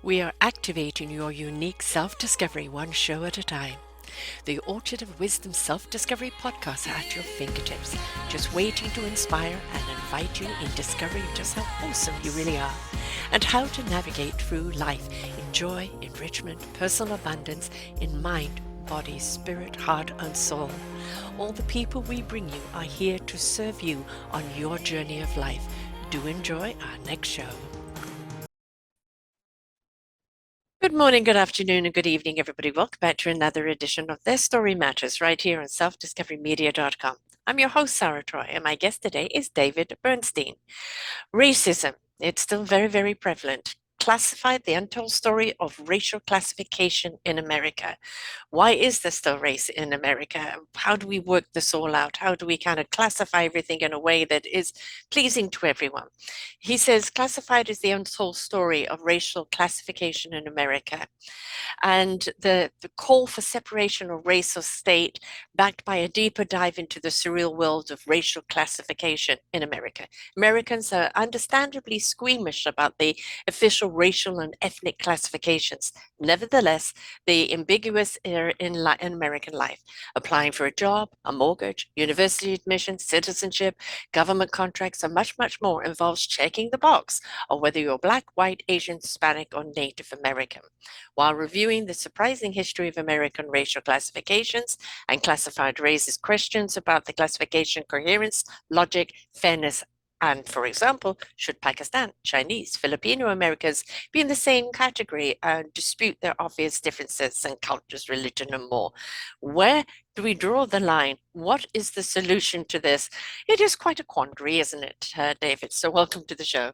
We are activating your unique self-discovery one show at a time. The Orchard of Wisdom Self-Discovery podcast are at your fingertips, just waiting to inspire and invite you in discovering just how awesome you really are and how to navigate through life in joy, enrichment, personal abundance, in mind, body, spirit, heart, and soul. All the people we bring you are here to serve you on your journey of life. Do enjoy our next show. Good morning, good afternoon, and good evening, everybody. Welcome back to another edition of Their Story Matters right here on selfdiscoverymedia.com. I'm your host, Sarah Troy, and my guest today is David Bernstein. Racism, it's still very, very prevalent. Classified the untold story of racial classification in America. Why is there still race in America? How do we work this all out? How do we kind of classify everything in a way that is pleasing to everyone? He says, classified is the untold story of racial classification in America. And the call for separation of race or state, backed by a deeper dive into the surreal world of racial classification in America. Americans are understandably squeamish about the official racial and ethnic classifications. Nevertheless, the ambiguous are in American life. Applying for a job, a mortgage, university admission, citizenship, government contracts, and much, much more involves checking the box of whether you're Black, white, Asian, Hispanic, or Native American. While reviewing the surprising history of American racial classifications and classified races, questions about the classification coherence, logic, fairness, and, for example, should Pakistan, Chinese, Filipino Americans be in the same category and dispute their obvious differences in cultures, religion, and more? Where do we draw the line? What is the solution to this? It is quite a quandary, isn't it, David? So welcome to the show.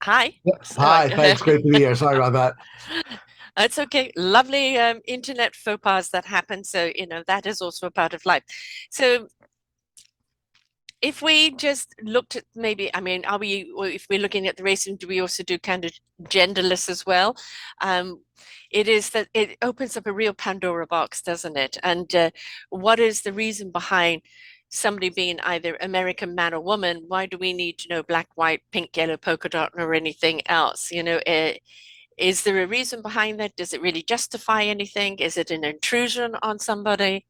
Hi. Hi, thanks. Great to be here. Sorry about that. It's okay. Lovely internet faux pas that happen. So, that is also a part of life. So, if we just looked at maybe, I mean, if we're looking at the racism, do we also do kind of genderless as well? Um, it is that it opens up a real Pandora box, doesn't it? And what is the reason behind somebody being either American man or woman? Why do we need to know black, white, pink, yellow, polka dot, or anything else? Is there a reason behind that? Does it really justify anything? Is it an intrusion on somebody?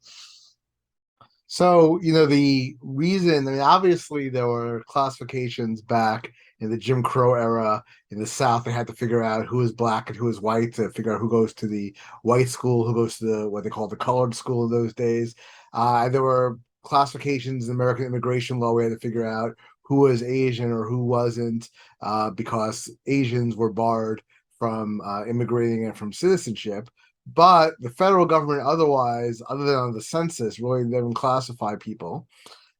So, the reason, I mean, obviously there were classifications back in the Jim Crow era in the South. They had to figure out who is black and who is white to figure out who goes to the white school, who goes to what they called the colored school in those days. And there were classifications in American immigration law. We had to figure out who was Asian or who wasn't, because Asians were barred from immigrating and from citizenship. But the federal government, otherwise, other than on the census, really didn't classify people.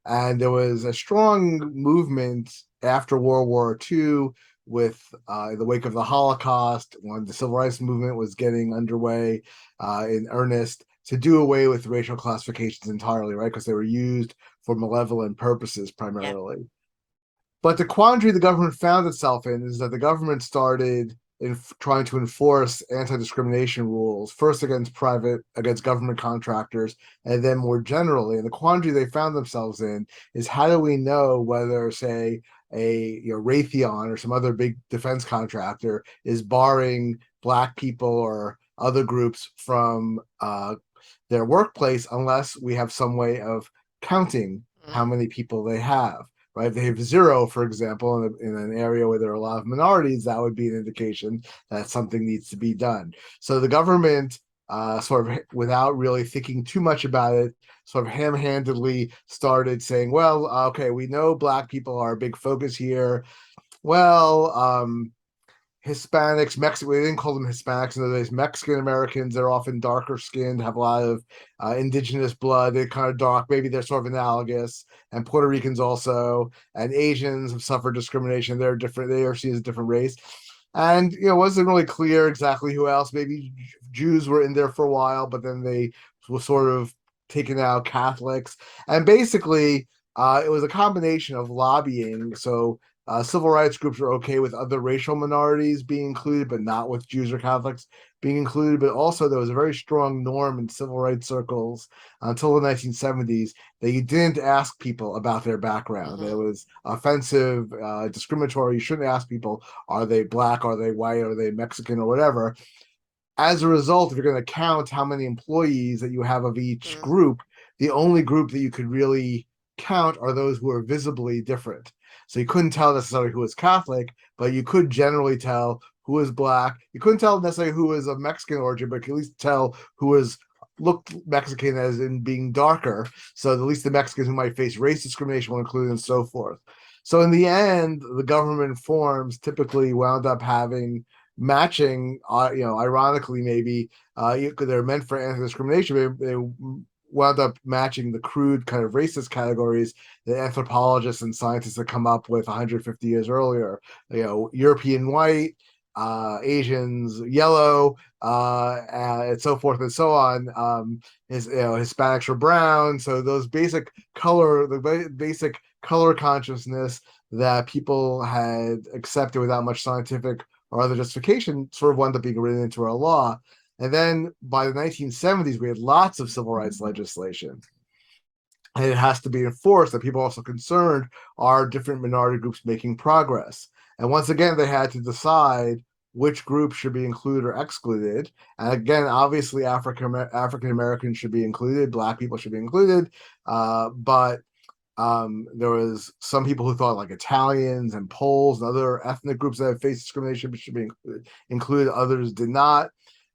And there was a strong movement after World War II with in the wake of the Holocaust, when the civil rights movement was getting underway in earnest, to do away with racial classifications entirely, right? Because they were used for malevolent purposes Yeah. primarily. But the quandary the government found itself in is that the government started trying to enforce anti-discrimination rules, first against government contractors, and then more generally. And the quandary they found themselves in is, how do we know whether, say, Raytheon or some other big defense contractor is barring black people or other groups from their workplace unless we have some way of counting how Mm. many people they have, right? If they have zero, for example, in an area where there are a lot of minorities, that would be an indication that something needs to be done. So the government, sort of without really thinking too much about it, sort of ham-handedly started saying, well, okay, we know black people are a big focus here. Well, Hispanics, Mexican, we didn't call them Hispanics in those days. Mexican Americans, they're often darker skinned, have a lot of indigenous blood. They're kind of dark. Maybe they're sort of analogous. And Puerto Ricans also. And Asians have suffered discrimination. They're different. They are seen as a different race. And, it wasn't really clear exactly who else. Maybe Jews were in there for a while, but then they were sort of taken out, Catholics. And basically, it was a combination of lobbying. So Civil rights groups were okay with other racial minorities being included, but not with Jews or Catholics being included. But also, there was a very strong norm in civil rights circles until the 1970s that you didn't ask people about their background. That it Mm-hmm. was offensive, discriminatory. You shouldn't ask people, are they black, are they white, are they Mexican, or whatever. As a result, if you're going to count how many employees that you have of each Mm-hmm. group, the only group that you could really count are those who are visibly different. So you couldn't tell necessarily who was Catholic, but you could generally tell who was black. You couldn't tell necessarily who was of Mexican origin, but you could at least tell who was looked Mexican as in being darker. So at least the Mexicans who might face race discrimination were included and so forth. So in the end, the government forms typically wound up having matching, ironically, maybe they're meant for anti-discrimination. They wound up matching the crude kind of racist categories that anthropologists and scientists had come up with 150 years earlier. European white, Asians yellow, and so forth and so on. Hispanics were brown. So those the basic color consciousness that people had accepted without much scientific or other justification sort of wound up being written into our law. And then by the 1970s, we had lots of civil rights legislation. And it has to be enforced, that people are also concerned are different minority groups making progress. And once again, they had to decide which groups should be included or excluded. And again, obviously, African Americans should be included, Black people should be included, but there was some people who thought like Italians and Poles and other ethnic groups that have faced discrimination should be included. Others did not.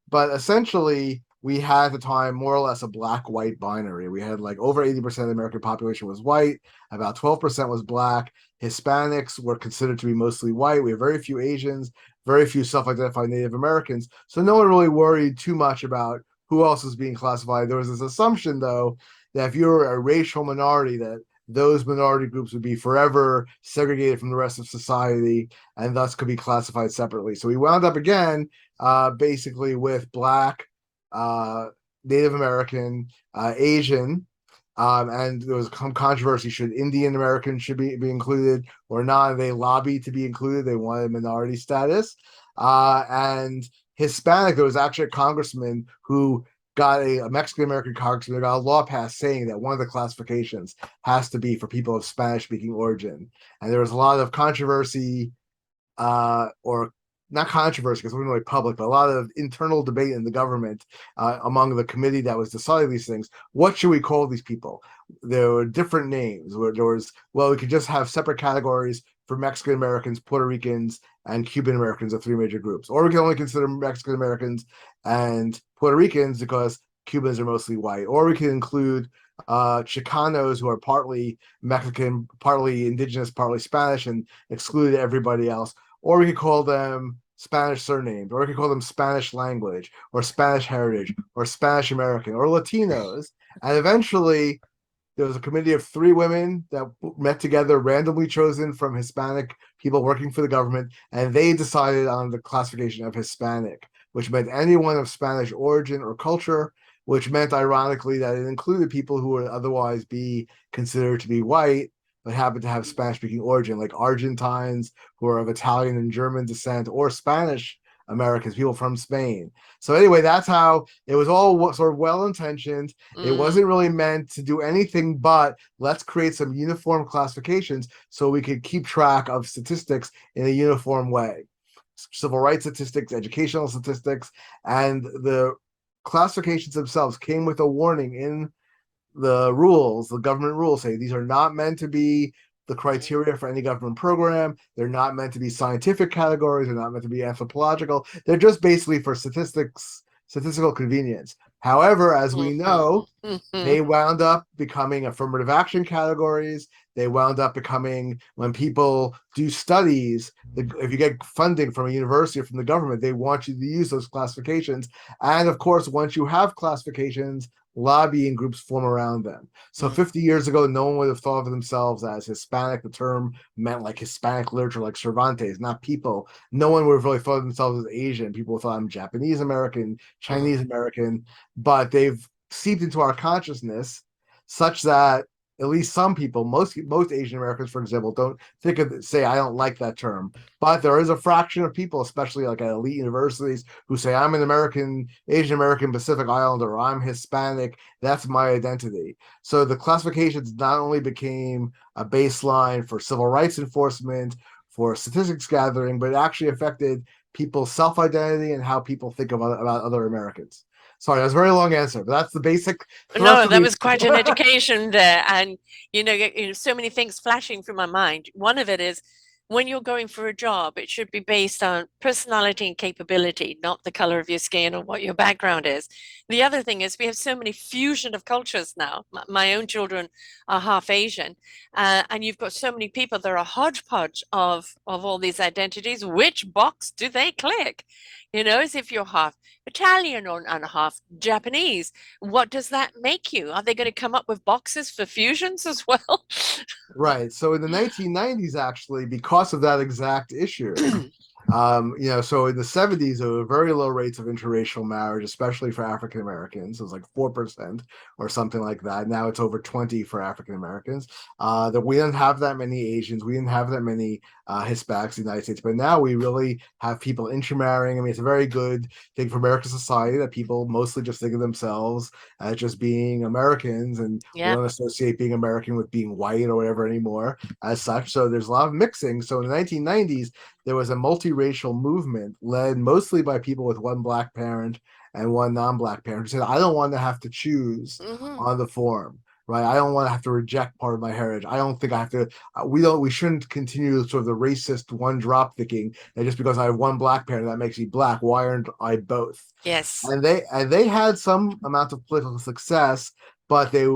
But essentially, we had at the time more or less a black-white binary. We had like over 80% of the American population was white, about 12% was black. Hispanics were considered to be mostly white. We have very few Asians, very few self-identified Native Americans. So no one really worried too much about who else is being classified. There was this assumption, though, that if you were a racial minority, that those minority groups would be forever segregated from the rest of society and thus could be classified separately. So we wound up again basically with Black, uh, Native American, Asian, and there was some controversy: should Indian Americans should be included or not? They lobbied to be included. They wanted minority status, and Hispanic. There was actually a congressman who got a Mexican American congressman who got a law passed saying that one of the classifications has to be for people of Spanish speaking origin. And there was a lot of controversy, or not controversy because it wasn't really public, but a lot of internal debate in the government among the committee that was deciding these things. What should we call these people? There were different names. There was, well, we could just have separate categories for Mexican Americans, Puerto Ricans, and Cuban Americans, the three major groups. Or we can only consider Mexican Americans and Puerto Ricans because Cubans are mostly white. Or we can include Chicanos who are partly Mexican, partly indigenous, partly Spanish, and exclude everybody else. Or we could call them Spanish surnames, or we could call them Spanish language, or Spanish heritage, or Spanish American, or Latinos. And eventually, there was a committee of three women that met together, randomly chosen from Hispanic people working for the government, and they decided on the classification of Hispanic, which meant anyone of Spanish origin or culture, which meant, ironically, that it included people who would otherwise be considered to be white, but happen to have Spanish speaking origin, like Argentines who are of Italian and German descent, or Spanish Americans, people from Spain. So, anyway, that's how it was all sort of well intentioned. It Mm. wasn't really meant to do anything but let's create some uniform classifications so we could keep track of statistics in a uniform way. Civil rights statistics, educational statistics, and the classifications themselves came with a warning in the government rules say these are not meant to be the Mm. criteria for any government program. They're not meant to be scientific categories. They're not meant to be anthropological. They're just basically for statistical convenience. However, as we know, Mhm. they wound up becoming affirmative action categories. They wound up becoming, when people do studies, if you get funding from a university or from the government, they want you to use those classifications. And of course, once you have classifications, lobbying groups form around them. So Mm. 50 years ago, no one would have thought of themselves as Hispanic. The term meant like Hispanic literature, like Cervantes, not people. No one would have really thought of themselves as Asian. People thought I'm Japanese American, Mm. Chinese American, but they've seeped into our consciousness such that at least some people, most Asian Americans, for example, don't say I don't like that term. But there is a fraction of people, especially like at elite universities, who say I'm an American, Asian American, Pacific Islander, or I'm Hispanic. That's my identity. So the classifications not only became a baseline for civil rights enforcement, for statistics gathering, but it actually affected people's self-identity and how people think about other Americans. Sorry, that's a very long answer, but that's the basic thrust No, of that the. was quite an education there. And, so many things flashing through my mind. One of it is when you're going for a job, it should be based on personality and capability, not the color of your skin or what your background is. The other thing is we have so many fusion of cultures now. My own children are half Asian, and you've got so many people. They're a hodgepodge of all these identities. Which box do they click? As if you're half Italian or and half Japanese, what does that make you? Are they going to come up with boxes for fusions as well? Right. So in the 1990s, actually, because of that exact issue, so in the 70s, there were very low rates of interracial marriage, especially for African Americans. It was like 4% or something like that. Now it's over 20 for African Americans. That we didn't have that many Asians. We didn't have that many Hispanics in the United States. But now we really have people intermarrying. I mean, it's a very good thing for American society that people mostly just think of themselves as just being Americans, and we Yeah. don't associate being American with being white or whatever anymore as such. So there's a lot of mixing. So in the 1990s, there was a multiracial movement led mostly by people with one black parent and one non-black parent who said, I don't want to have to choose Hmm. on the form, right? I don't want to have to reject part of my heritage. I don't think I have to, we shouldn't continue sort of the racist one drop thinking that just because I have one black parent, that makes me black. Why aren't I both? Yes. And they had some amount of political success, but they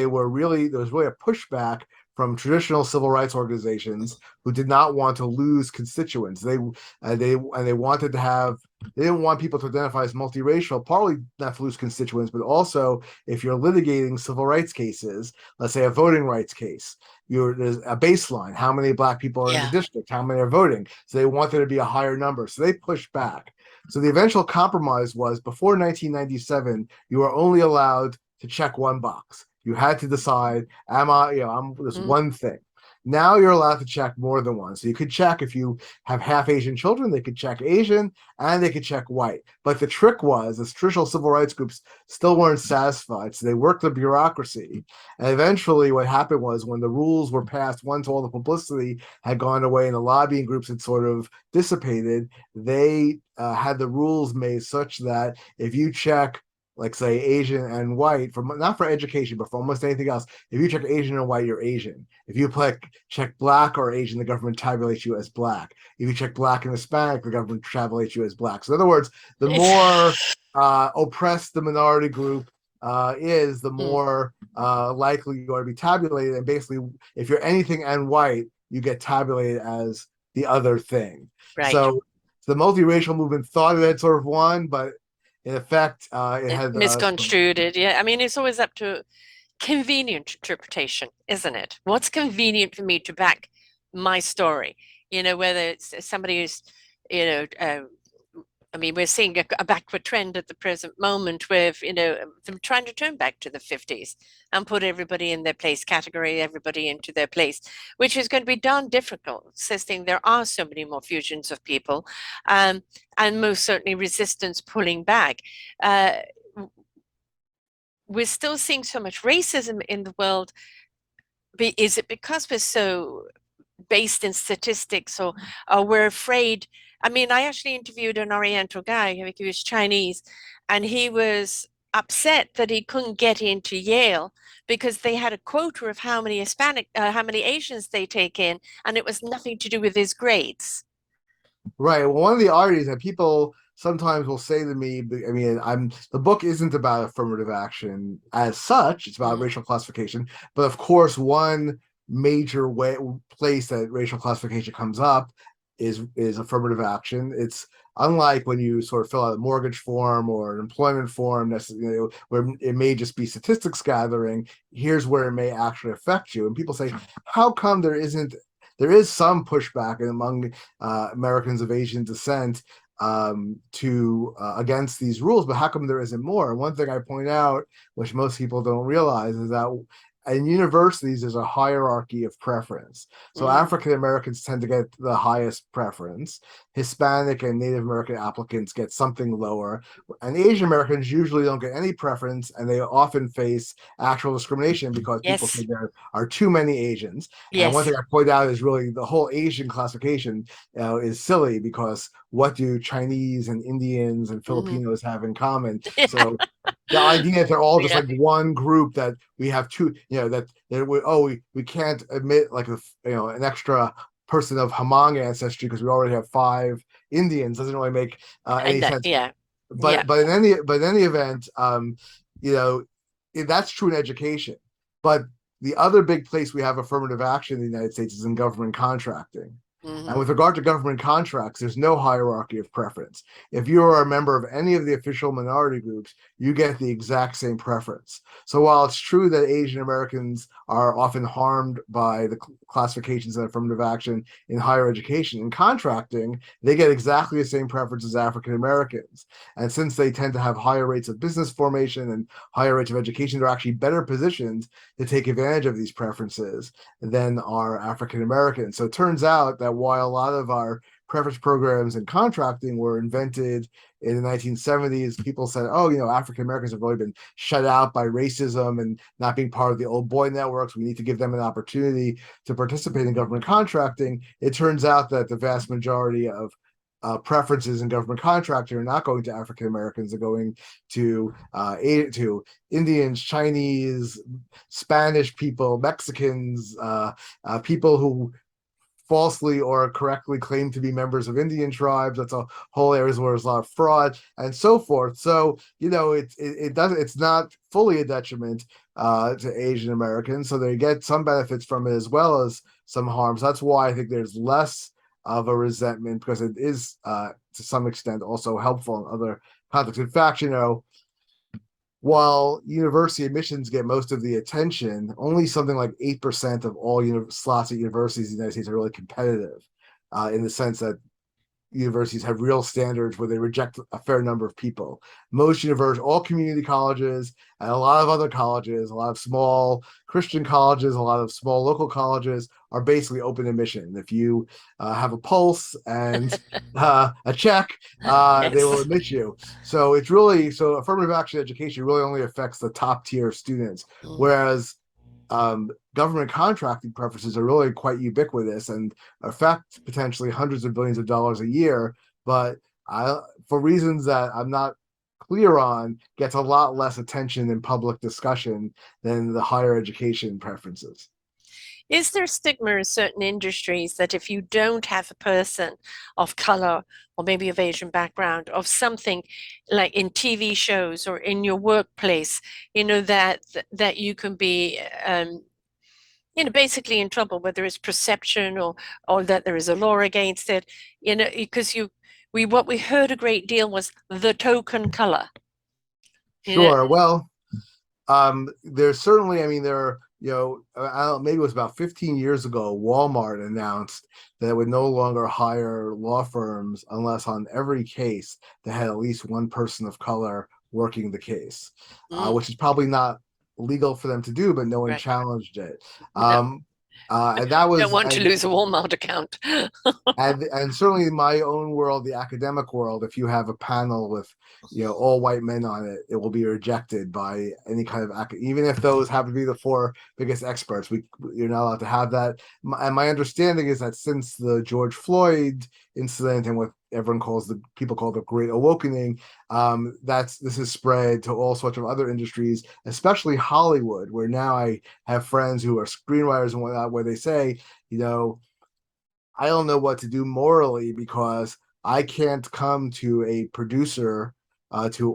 were really there was really a pushback from traditional civil rights organizations who did not want to lose constituents. They wanted to have they didn't want people to identify as multiracial, partly not to lose constituents, but also if you're litigating civil rights cases, let's say a voting rights case, there's a baseline. How many black people are in the Yeah. district? How many are voting? So they wanted to be a higher number. So they pushed back. So the eventual compromise was before 1997, you were only allowed to check one box. You had to decide, am I, I'm this Mm. one thing. Now you're allowed to check more than one. So you could check if you have half Asian children, they could check Asian and they could check white. But the trick was the traditional civil rights groups still weren't satisfied. So they worked the bureaucracy. And eventually what happened was when the rules were passed, once all the publicity had gone away and the lobbying groups had sort of dissipated, they had the rules made such that if you check like say Asian and white for not for education, but for almost anything else. If you check Asian and white, you're Asian. If you check black or Asian, the government tabulates you as black. If you check black and Hispanic, the government tabulates you as black. So in other words, the more oppressed the minority group is, the Mm. more likely you are to be tabulated. And basically, if you're anything and white, you get tabulated as the other thing. Right. So the multiracial movement thought it had sort of won, but in effect, it It had misconstrued it. Yeah. I mean, it's always up to convenient interpretation, isn't it? What's convenient for me to back my story? Whether it's somebody who's, you know, I mean, we're seeing a backward trend at the present moment with, them trying to turn back to the 50s and put everybody in their place, category everybody into their place, which is going to be darn difficult, insisting there are so many more fusions of people, and most certainly resistance pulling back. Uh, we're still seeing so much racism in the world. Is it because we're so based in statistics, or we're afraid? I mean, I actually interviewed an Oriental guy, he was Chinese, and he was upset that he couldn't get into Yale because they had a quota of how many Asians they take in, and it was nothing to do with his grades. right. Well, one of the oddities that people sometimes will say to me, I mean, the book isn't about affirmative action as such; it's about Mm. racial classification. But of course, one major place that racial classification comes up is affirmative action. It's unlike when you sort of fill out a mortgage form or an employment form, where it may just be statistics gathering. Here's where it may actually affect you. And people say, how come there is some pushback among Americans of Asian descent to against these rules, but how come there isn't more? And one thing I point out, which most people don't realize, is that in universities, there's a hierarchy of preference. So Mm, African Americans tend to get the highest preference. Hispanic and Native American applicants get something lower. And Asian Americans usually don't get any preference, and they often face actual discrimination because people say yes, there are too many Asians. And one yes. thing I point out is really the whole Asian classification is silly because what do Chinese and Indians and Hmm. Filipinos have in common? Yeah, So the idea that they're all just yeah, like one group, that we have two, we can't admit like an extra person of Hmong ancestry because we already have five Indians doesn't really make any sense. yeah, yeah. But in any event, you know that's true in education. But the other big place we have affirmative action in the United States is in government contracting. And Hmm. with regard to government contracts, there's no hierarchy of preference. If you are a member of any of the official minority groups, you get the exact same preference. So while it's true that Asian Americans are often harmed by the classifications and affirmative action in higher education, in contracting, they get exactly the same preference as African Americans. And since they tend to have higher rates of business formation and higher rates of education, they're actually better positioned to take advantage of these preferences than are African Americans. So it turns out that while a lot of our preference programs and contracting were invented in the 1970s, people said, oh, African Americans have really been shut out by racism and not being part of the old boy networks. We need to give them an opportunity to participate in government contracting. It turns out that the vast majority of preferences in government contracting are not going to African Americans; they're going to Indians, Chinese, Spanish people, Mexicans, people who falsely or correctly claim to be members of Indian tribes. That's a whole areas where there's a lot of fraud and so forth. So it's not fully a detriment to Asian Americans. So they get some benefits from it as well as some harms. That's why I think there's less of a resentment because it is to some extent also helpful in other contexts. In fact, while university admissions get most of the attention, only something like 8% of all slots at universities in the United States are really competitive, in the sense that universities have real standards where they reject a fair number of people. Most universities, all community colleges, and a lot of other colleges, a lot of small Christian colleges, a lot of small local colleges are basically open admission. If you have a pulse and a check, they will Yes. admit you. So it's really so affirmative action education really only affects the top tier students, Mm. whereas government contracting preferences are really quite ubiquitous and affect potentially hundreds of billions of dollars a year, but for reasons that I'm not clear on, gets a lot less attention in public discussion than the higher education preferences. Is there stigma in certain industries that if you don't have a person of color or maybe of Asian background, of something like in TV shows or in your workplace, that you can be basically in trouble, whether it's perception or that there is a law against it, because what we heard a great deal was the token color, you know. Sure. Well, there's certainly, I mean, there are, I don't, maybe it was about 15 years ago, Walmart announced that it would no longer hire law firms unless on every case they had at least one person of color working the case, Mm, which is probably not legal for them to do, but no one right. challenged it. No, Um, and that don't was, want to lose a Walmart account. and certainly in my own world, the academic world, if you have a panel with all white men on it, it will be rejected by any kind of even if those happen to be the four biggest experts. You're not allowed to have that. And my understanding is that since the George Floyd incident and what everyone calls the people call the Great Awakening, this is spread to all sorts of other industries, especially Hollywood, where now I have friends who are screenwriters and whatnot, where they say, you know I don't know what to do morally because I can't come to a producer to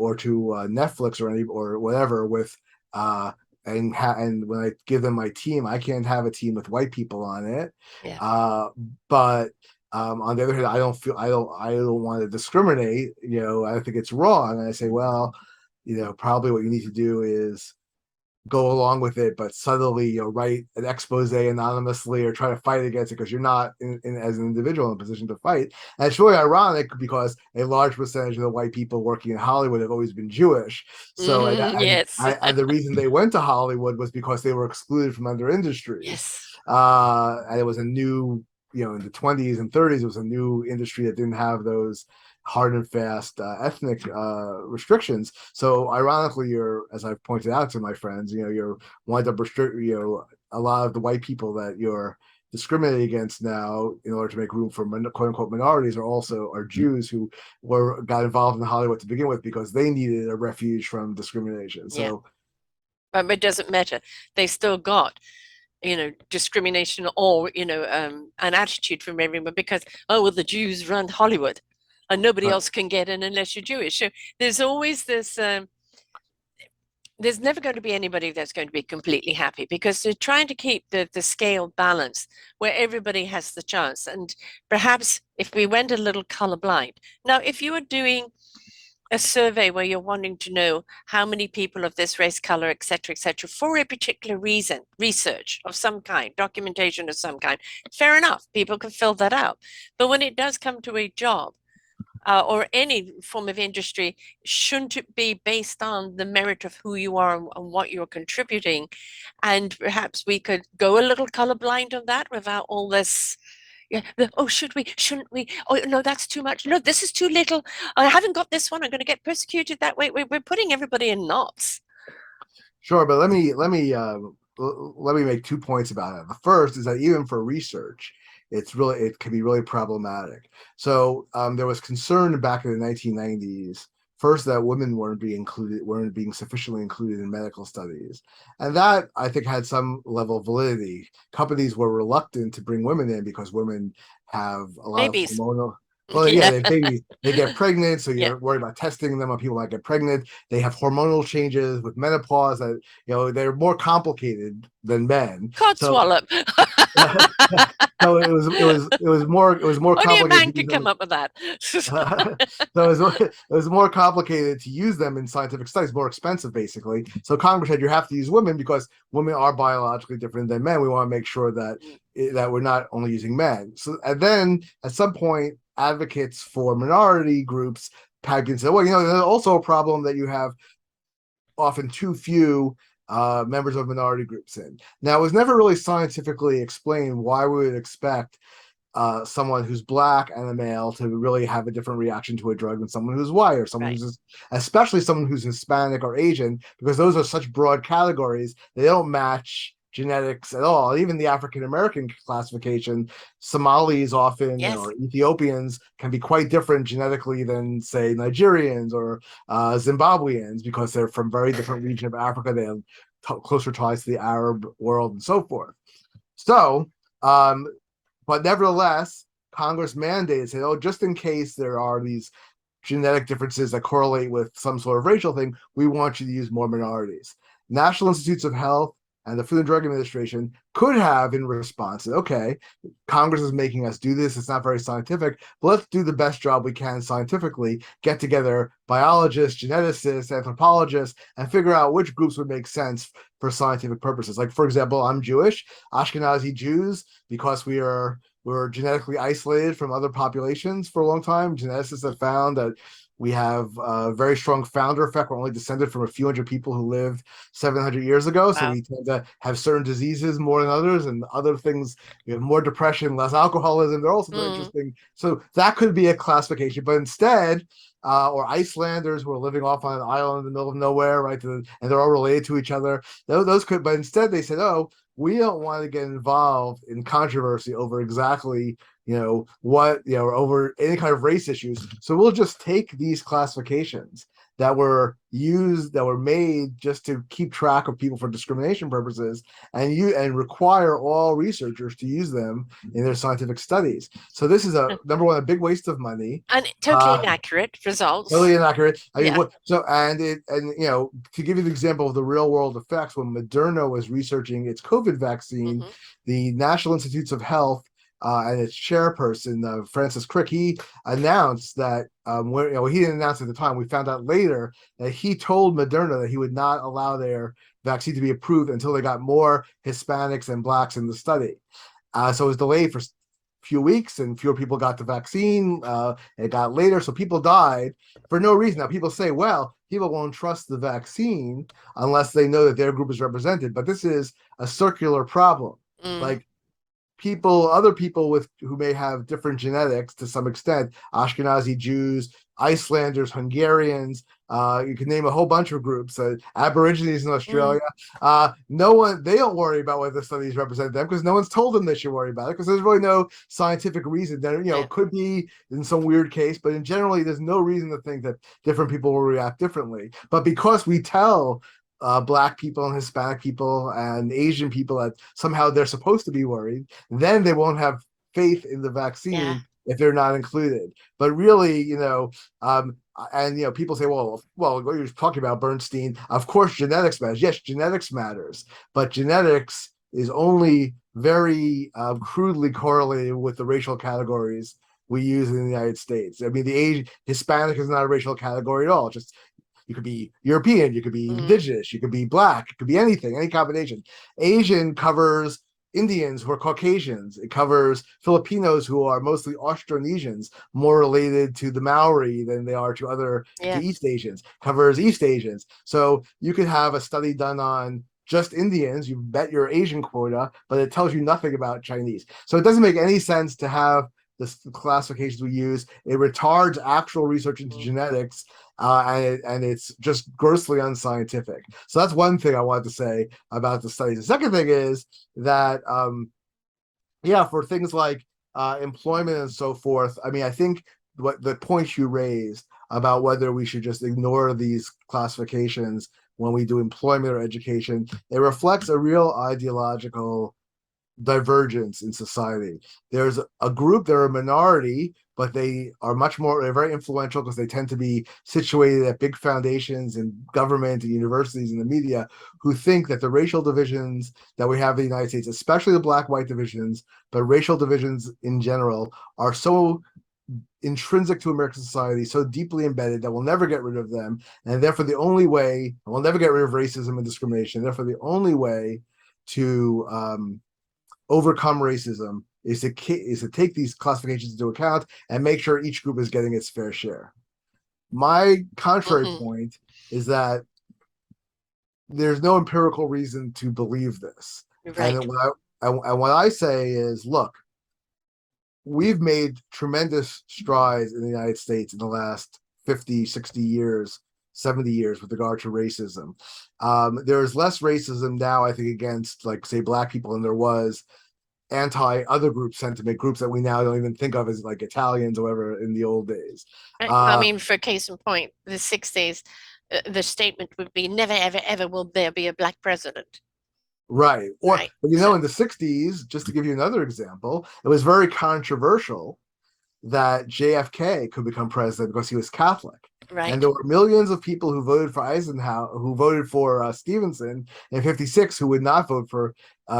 Netflix or any or whatever with and when I give them my team, I can't have a team with white people on it. Yeah. But on the other hand, I don't want to discriminate. I think it's wrong, and I say, well, probably what you need to do is go along with it, but subtly, write an expose anonymously or try to fight against it because you're not as an individual in a position to fight. And it's really ironic because a large percentage of the white people working in Hollywood have always been Jewish. So, Yes. and the reason they went to Hollywood was because they were excluded from other industries. Yes. And it was a new, in the 20s and 30s, it was a new industry that didn't have those hard and fast ethnic restrictions. So ironically, as I've pointed out to my friends, you're wind up restrict, a lot of the white people that you're discriminating against now in order to make room for quote unquote minorities are Jews who got involved in Hollywood to begin with because they needed a refuge from discrimination. Yeah. So But it doesn't matter. They still got, discrimination or, an attitude from everyone because, oh, well, the Jews run Hollywood and nobody else can get in unless you're Jewish. So there's always this, there's never going to be anybody that's going to be completely happy because they're trying to keep the scale balanced where everybody has the chance. And perhaps if we went a little colorblind. Now, if you were doing a survey where you're wanting to know how many people of this race, color, et cetera, for a particular reason, research of some kind, documentation of some kind, fair enough, people can fill that out. But when it does come to a job, or any form of industry, shouldn't it be based on the merit of who you are and what you're contributing? And perhaps we could go a little colorblind on that without all this. Yeah. Oh, should we? Shouldn't we? Oh, no, that's too much. No, this is too little. I haven't got this one. I'm going to get persecuted that way. We're putting everybody in knots. sure, but let me make 2 points about it. The first is that even for research, it can be really problematic. So there was concern back in the 1990s, first that women weren't being sufficiently included in medical studies, and that I think had some level of validity. Companies were reluctant to bring women in because women have a lot of Babies. hormonal. Well, yeah, Yeah. they get pregnant, so Yeah. you're worried about testing them on people might get pregnant. They have hormonal changes with menopause that they're more complicated than men. So Codswallop. so it was more Only a complicated man to use could them. come up with that. So it was more complicated to use them in scientific studies, more expensive basically. So Congress said you have to use women because women are biologically different than men. We want to make sure that we're not only using men. So and then at some point, advocates for minority groups piped in and said, well, there's also a problem that you have often too few members of minority groups in. Now, it was never really scientifically explained why we would expect someone who's black and a male to really have a different reaction to a drug than someone who's white or someone Right. especially someone who's Hispanic or Asian, because those are such broad categories. They don't match genetics at all. Even the African American classification, Somalis often, Yes. or Ethiopians can be quite different genetically than, say, Nigerians or Zimbabweans because they're from very different region of Africa. They have closer ties to the Arab world and so forth. So, um, but nevertheless, Congress mandated, said, oh, just in case there are these genetic differences that correlate with some sort of racial thing, we want you to use more minorities. National Institutes of Health and the Food and Drug Administration could have, in response, said, okay, Congress is making us do this. It's not very scientific, but let's do the best job we can scientifically, get together biologists, geneticists, anthropologists, and figure out which groups would make sense for scientific purposes. Like, for example, I'm Jewish, Ashkenazi Jews, because we're genetically isolated from other populations for a long time. Geneticists have found that we have a very strong founder effect. We're only descended from a few hundred people who lived 700 years ago. So Wow. we tend to have certain diseases more than others, and other things, we have more depression, less alcoholism. They're also very Mm. interesting. So that could be a classification. But instead, or Icelanders who are living off on an island in the middle of nowhere, right? And they're all related to each other. Those could, but instead they said, oh, we don't want to get involved in controversy over exactly what over any kind of race issues, so we'll just take these classifications that were made just to keep track of people for discrimination purposes, and require all researchers to use them in their scientific studies. So this is a number one, a big waste of money. And totally uh inaccurate results. Totally inaccurate. I mean, Yeah. to give you the example of the real world effects, when Moderna was researching its COVID vaccine, Hmm. the National Institutes of Health and its chairperson, Francis Crick, he announced that he didn't announce at the time. We found out later that he told Moderna that he would not allow their vaccine to be approved until they got more Hispanics and blacks in the study. So it was delayed for a few weeks, and fewer people got the vaccine. It got later, so people died for no reason. Now people say, well, people won't trust the vaccine unless they know that their group is represented. But this is a circular problem. Mm, Like other people with who may have different genetics to some extent, Ashkenazi Jews, Icelanders, Hungarians. You can name a whole bunch of groups. Aborigines in mm, Australia. No one, they don't worry about whether the studies represent them because no one's told them they should worry about it because there's really no scientific reason. That yeah, it could be in some weird case, but in generally, there's no reason to think that different people will react differently. But because we tell Black people and Hispanic people and Asian people that somehow they're supposed to be worried, then they won't have faith in the yeah, vaccine if they're not included. But really, and people say, well, what you're talking about, Bernstein. Of course, genetics matters. Yes, genetics matters, but genetics is only very crudely correlated with the racial categories we use in the United States. I mean, the age Hispanic is not a racial category at all. Just you could be European, you could be mm, indigenous, you could be black, it could be anything, any combination. Asian covers Indians who are Caucasians. It covers Filipinos who are mostly Austronesians, more related to the Maori than they are to yeah, East Asians. It covers East Asians. So you could have a study done on just Indians. You bet your Asian quota, but it tells you nothing about Chinese. So it doesn't make any sense to have the classifications we use. It retards actual research into mm, genetics, and it's just grossly unscientific. So that's one thing I wanted to say about the studies. The second thing is that yeah, for things like employment and so forth. I mean, I think what the points you raised about whether we should just ignore these classifications when we do employment or education, it reflects a real ideological divergence in society. There's a group, they're a minority, but they're very influential because they tend to be situated at big foundations in government and universities and the media who think that the racial divisions that we have in the United States, especially the black-white divisions, but racial divisions in general, are so intrinsic to American society, so deeply embedded that we'll never get rid of them. And therefore, we'll never get rid of racism and discrimination. Therefore, the only way to overcome racism is to take these classifications into account and make sure each group is getting its fair share. My contrary hmm, point is that there's no empirical reason to believe this. right, And what I say is, look, we've made tremendous strides in the United States in the last 50, 60 years, 70 years with regard to racism. There's less racism now, I think, against, like, say, Black people than there was anti other group sentiment, groups that we now don't even think of as like Italians or whatever in the old days. right. I Uh, mean, for case in point, the 60s, the statement would be never, ever, ever will there be a black president, right. Or, right? but So, in the 60s, just to give you another example, it was very controversial that JFK could become president because he was Catholic. And right, there were millions of people who voted for Eisenhower, who voted for Stevenson in '56, who would not vote for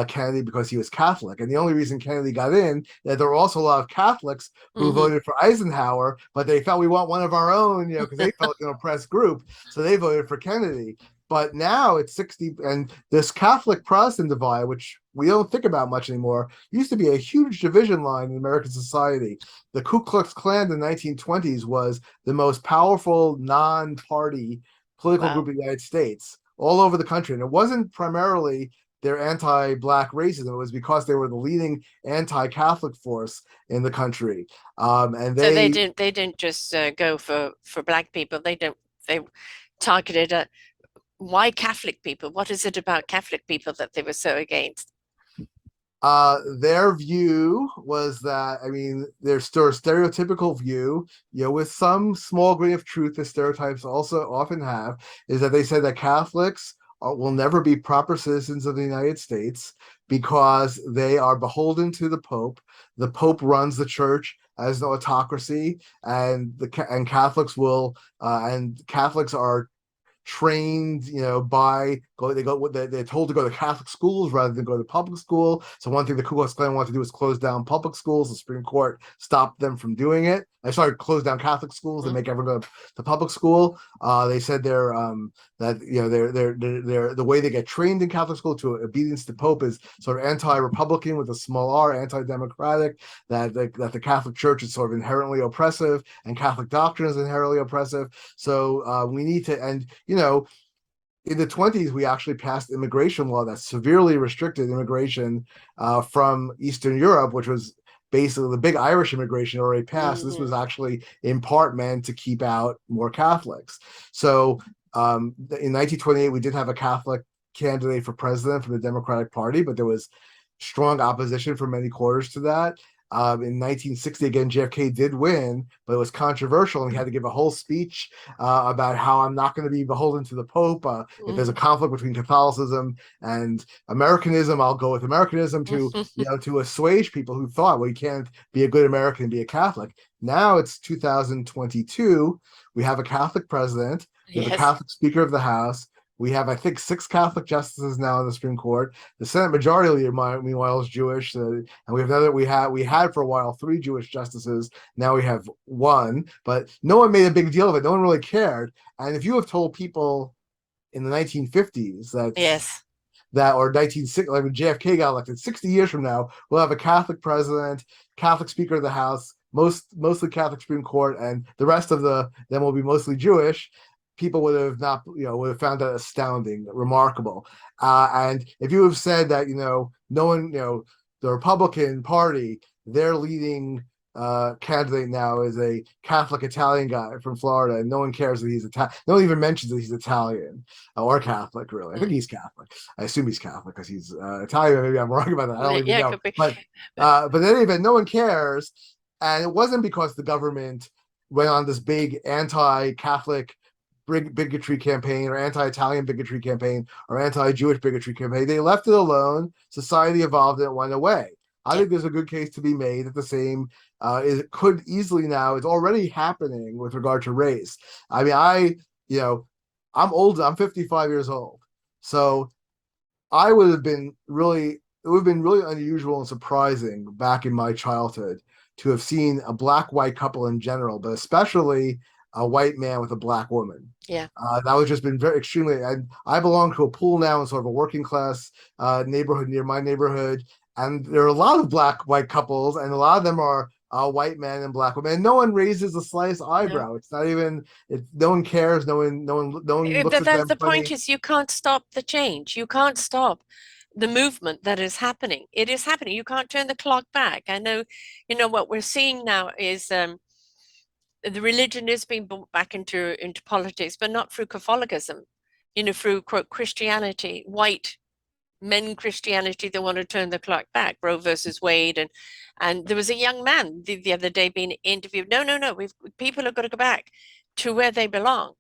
Kennedy because he was Catholic. And the only reason Kennedy got in, that there were also a lot of Catholics who hmm, voted for Eisenhower, but they felt we want one of our own, because they felt an oppressed group, so they voted for Kennedy. But now it's 60, and this Catholic Protestant divide, which we don't think about much anymore, used to be a huge division line in American society. The Ku Klux Klan in the 1920s was the most powerful non-party political wow. group in the United States, all over the country. And it wasn't primarily their anti-black racism; it was because they were the leading anti-Catholic force in the country. And So they they didn't just go for black people. They targeted why Catholic people? What is it about Catholic people that they were so against? Their view was that, I mean, there's still a stereotypical view, with some small grain of truth, the stereotypes also often have, is that they said that Catholics will never be proper citizens of the United States because they are beholden to the Pope. The Pope runs the church as an autocracy, and Catholics are trained, by they're told to go to Catholic schools rather than go to public school. So one thing the Ku Klux Klan wanted to do was close down public schools. The Supreme Court stopped them from doing it. I started close down Catholic schools and Mm. make everyone go to public school. They said that they're the way they get trained in Catholic school to obedience to Pope is sort of anti-Republican with a small r, anti-democratic. That the Catholic Church is sort of inherently oppressive, and Catholic doctrine is inherently oppressive. So we need to, and in the 20s, we actually passed immigration law that severely restricted immigration from Eastern Europe, which was basically the big Irish immigration already passed. This was Mhm. actually in part meant to keep out more Catholics. So in 1928, we did have a Catholic candidate for president from the Democratic Party, but there was strong opposition from many quarters to that. In 1960, again, JFK did win, but it was controversial, and he had to give a whole speech about how I'm not going to be beholden to the Pope. If there's a Mhm. conflict between Catholicism and Americanism, I'll go with Americanism to to assuage people who thought, well, you can't be a good American and be a Catholic. Now it's 2022. We have a Catholic president. We have a Yes. Catholic Speaker of the House. We have, I think, 6 Catholic justices now in the Supreme Court. The Senate Majority Leader, meanwhile, is Jewish, and we have another. We had for a while 3 Jewish justices. Now we have one, but no one made a big deal of it. No one really cared. And if you have told people in the 1950s Yes. or 1960, like when JFK got elected, 60 years from now, we'll have a Catholic president, Catholic Speaker of the House, mostly Catholic Supreme Court, and the rest of them will be mostly Jewish. People would have not, would have found that astounding, remarkable. And if you have said that, no one, the Republican Party, their leading candidate now is a Catholic Italian guy from Florida, and no one cares that he's Italian. No one even mentions that he's Italian or Catholic, really. I think Mm. he's Catholic. I assume he's Catholic because he's Italian. Maybe I'm wrong about that. I don't even Yeah, it know. could be. But But in any event, no one cares, and it wasn't because the government went on this big anti-Catholic bigotry campaign or anti-Italian bigotry campaign or anti-Jewish bigotry campaign. They left it alone. Society evolved and it went away. I yeah. think there's a good case to be made that the same could easily now is already happening with regard to race. I mean, I'm old. I'm 55 years old, so I would have been really. It would have been really unusual and surprising back in my childhood to have seen a black-white couple in general, but especially a white man with a black woman. Yeah. That was just been very extremely. And I belong to a pool now in sort of a working class neighborhood near my neighborhood, and there are a lot of black white couples, and a lot of them are white men and black women. And no one raises the slightest No. eyebrow. It's not even. No one cares. No one looks at The them point funny. is, you can't stop the change. You can't stop the movement that is happening. It is happening. You can't turn the clock back. I know, what we're seeing now is the religion is being brought back into politics, but not through Catholicism, through quote Christianity, white men Christianity that want to turn the clock back, Roe versus Wade, and there was a young man the other day being interviewed. No, no, no, people have got to go back to where they belong.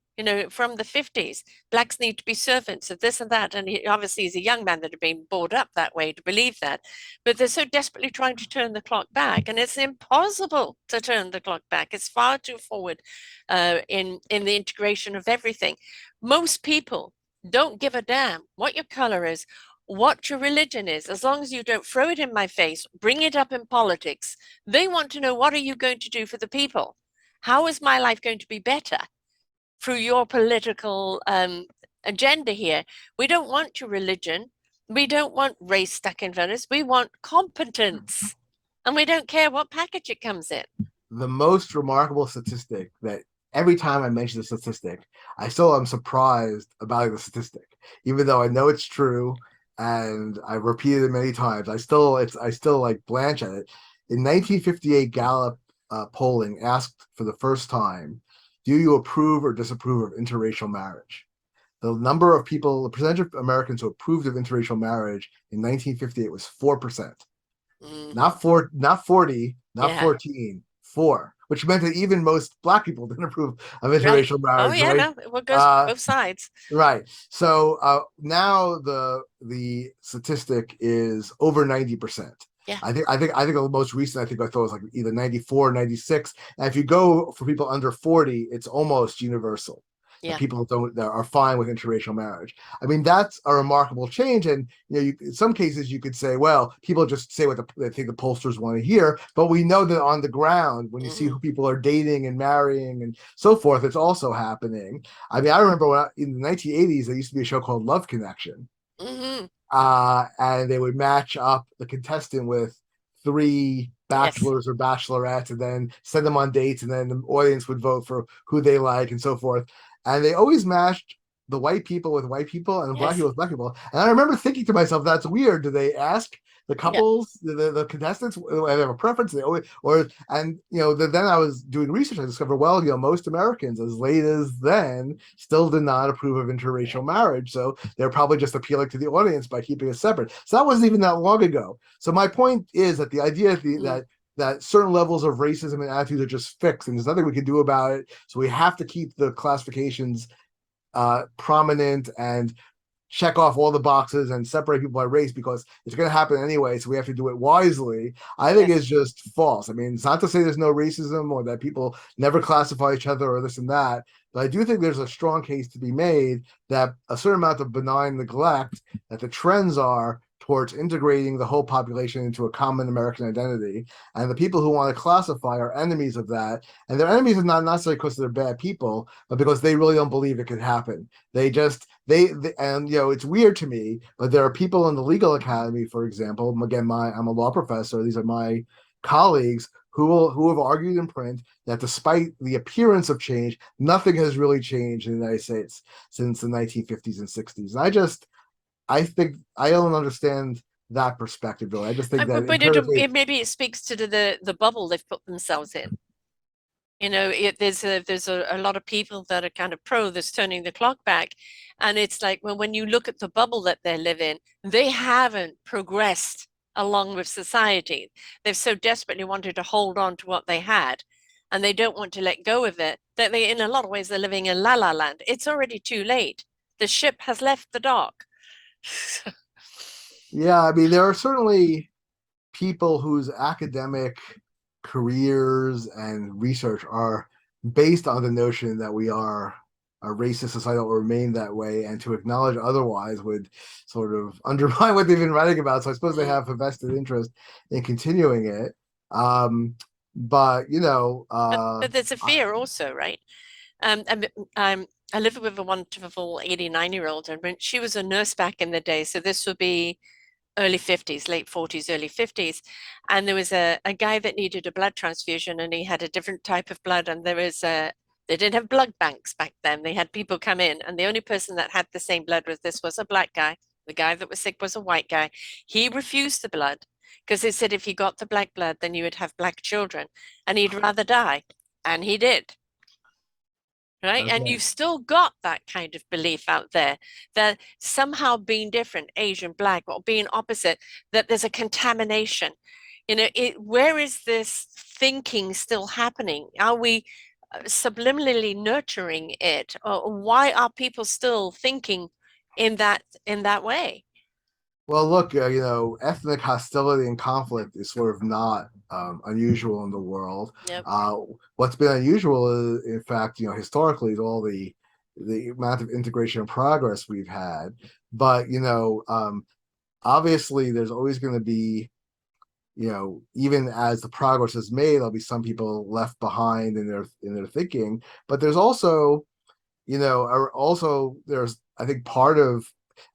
From the 50s, blacks need to be servants of this and that. And he obviously is a young man that had been brought up that way to believe that. But they're so desperately trying to turn the clock back, and it's impossible to turn the clock back. It's far too forward in the integration of everything. Most people don't give a damn what your color is, what your religion is, as long as you don't throw it in my face, bring it up in politics. They want to know, what are you going to do for the people? How is my life going to be better through your political agenda here? We don't want your religion. We don't want race stuck in Venice. We want competence. And we don't care what package it comes in. The most remarkable statistic that every time I mention the statistic, I still am surprised about the statistic, even though I know it's true and I've repeated it many times. I still like blanch at it. In 1958, Gallup polling asked for the first time, "Do you approve or disapprove of interracial marriage?" The percentage of Americans who approved of interracial marriage in 1958 was 4%. Mm, Not 40, not yeah, 14, 4, which meant that even most black people didn't approve of right. interracial Oh, marriage, yeah, right? no, it goes Uh, both sides. right. So now the statistic is over 90%. Yeah. I think the most recent I thought was like either 94 or 96. And if you go for people under 40, it's almost universal. that Yeah. people don't that are fine with interracial marriage. I mean, that's a remarkable change. And in some cases, you could say, well, people just say what they think the pollsters want to hear. But we know that on the ground, when you see Hmm. who people are dating and marrying and so forth, it's also happening. I mean, I remember in the 1980s, there used to be a show called Love Connection, Hmm. and they would match up the contestant with three Yes. bachelors or bachelorettes and then send them on dates, and then the audience would vote for who they like and so forth. And they always matched the white people with white people and the black Yes. people with black people. And I remember thinking to myself, that's weird. Do they ask the Yeah. couples, the contestants, they have a preference? They always, or and then I was doing research. I discovered, well, most Americans as late as then still did not approve of interracial marriage. So they're probably just appealing to the audience by keeping it separate. So that wasn't even that long ago. So my point is that the idea Mm. that certain levels of racism and attitudes are just fixed, and there's nothing we can do about it. So we have to keep the classifications prominent and check off all the boxes and separate people by race because it's going to happen anyway. So we have to do it wisely. I think Yes. is just false. I mean, it's not to say there's no racism or that people never classify each other or this and that, but I do think there's a strong case to be made that a certain amount of benign neglect, that the trends are towards integrating the whole population into a common American identity. And the people who want to classify are enemies of that. And they're enemies of not necessarily because they're bad people, but because they really don't believe it could happen. They and it's weird to me, but there are people in the legal academy, for example. Again, I'm a law professor. These are my colleagues who have argued in print that despite the appearance of change, nothing has really changed in the United States since the 1950s and 60s. And I think I don't understand that perspective really. I just think that But empirically, maybe it speaks to the bubble they've put themselves in. There's a lot of people that are kind of pro this turning the clock back, and it's like when you look at the bubble that they live in, they haven't progressed along with society. They've so desperately wanted to hold on to what they had, and they don't want to let go of it. That they, in a lot of ways, they're living in la la land. It's already too late. The ship has left the dock. yeah, I mean, there are certainly people whose academic careers and research are based on the notion that we are a racist society that will remain that way, and to acknowledge otherwise would sort of undermine what they've been writing about. So I suppose they Mm. have a vested interest in continuing it. But But there's a fear also, right? And I live with a wonderful 89-year-old, and when she was a nurse back in the day, so this would be early 50s, late 40s, early 50s. And there was a guy that needed a blood transfusion, and he had a different type of blood. And they didn't have blood banks back then. They had people come in, and the only person that had the same blood with this was a black guy. The guy that was sick was a white guy. He refused the blood because they said if you got the black blood, then you would have black children, and he'd rather die. And he did. Right. And okay. you've still got that kind of belief out there that somehow being different, Asian, black, or being opposite, that there's a contamination. Where is this thinking still happening? Are we subliminally nurturing it? Or why are people still thinking in that way? Well, look, ethnic hostility and conflict is sort of not unusual in the world. Yep. Uh, what's been unusual is, in fact, historically, is all the amount of integration and progress we've had. But obviously, there's always going to be, even as the progress is made, there'll be some people left behind in their thinking. But there's also also there's I think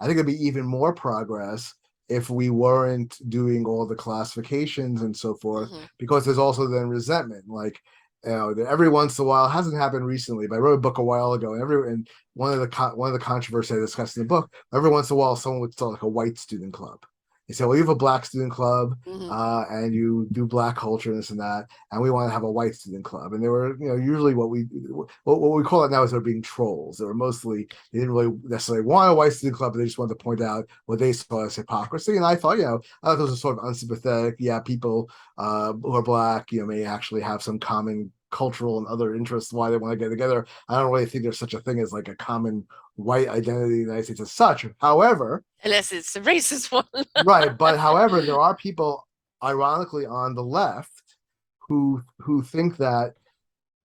I think it'd be even more progress if we weren't doing all the classifications and so forth, Hmm. because there's also then resentment. Like, every once in a while, it hasn't happened recently, but I wrote a book a while ago, and one of the controversies I discussed in the book, every once in a while, someone would start like a white student club. They say, well, you have a black student club, Hmm. and you do black culture and this and that, and we want to have a white student club. And they were, usually what we call it now is they're being trolls. They were mostly they didn't really necessarily want a white student club, but they just wanted to point out what they saw as hypocrisy. And I thought, I thought those are sort of unsympathetic. Yeah, people who are black, may actually have some common cultural and other interests why they want to get together. I don't really think there's such a thing as like a common white identity in the United States as such. However, Unless it's a racist one. right, but however, there are people, ironically, on the left who think that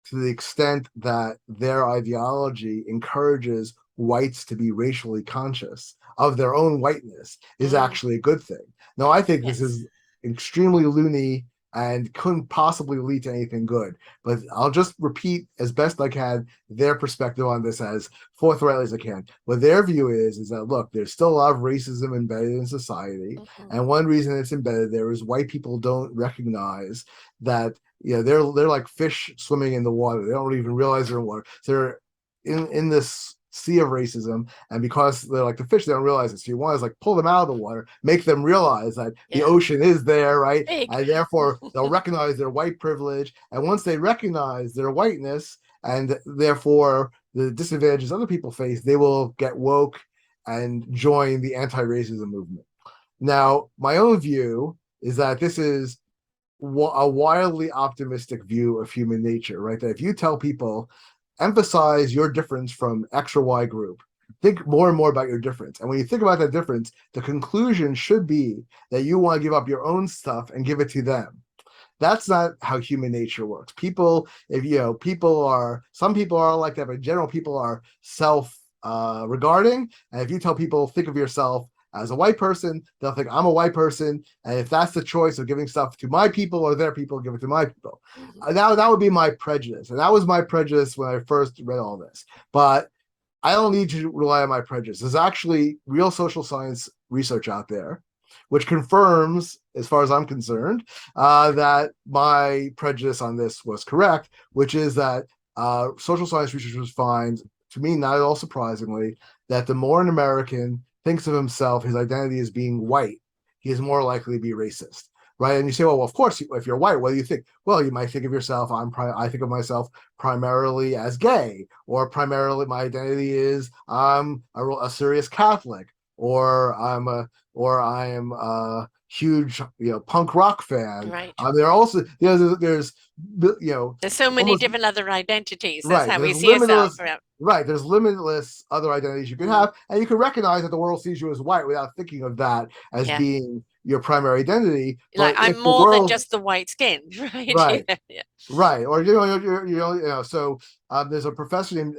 to the extent that their ideology encourages whites to be racially conscious of their own whiteness is Mm, actually a good thing. Now, I think this yes. is extremely loony and couldn't possibly lead to anything good. But I'll just repeat as best I can their perspective on this as forthrightly as I can. What their view is that look, there's still a lot of racism embedded in society, Hmm. and one reason it's embedded there is white people don't recognize that they're like fish swimming in the water. They don't even realize they're in water. So they're in this sea of racism, and because they're like the fish, they don't realize it. So you want to like pull them out of the water, make them realize that the Yeah. ocean is there, right? Big. And therefore they'll recognize their white privilege. And once they recognize their whiteness and therefore the disadvantages other people face, they will get woke and join the anti-racism movement. Now, my own view is that this is a wildly optimistic view of human nature, right? That if you tell people, emphasize your difference from X or Y group, think more and more about your difference. And when you think about that difference, the conclusion should be that you want to give up your own stuff and give it to them. That's not how human nature works. People, if you know, people are some people are like that, but in general, people are self regarding. And if you tell people think of yourself as a white person, they'll think I'm a white person. And if that's the choice of giving stuff to my people or their people, give it to my people. Hmm. That would be my prejudice, and that was my prejudice when I first read all this. But I don't need to rely on my prejudice. There's actually real social science research out there, which confirms, as far as I'm concerned, that my prejudice on this was correct, which is that social science researchers find, to me, not at all surprisingly, that the more an American thinks of himself, his identity as being white, he is more likely to be racist. Right. And you say, well, of course, if you're white, what do you think? Well, you might think of yourself, I think of myself primarily as gay, or primarily my identity is I'm a serious Catholic, or I am a huge punk rock fan. Right. There are also there's There's so many almost different other identities. That's right. how we see ourselves. Right. There's limitless other identities you can Mm. have, and you can recognize that the world sees you as white without thinking of that as Yeah. being your primary identity. Like But I'm if the more than world just the white skin, right? right Yeah. Yeah. Right, or so there's a professor named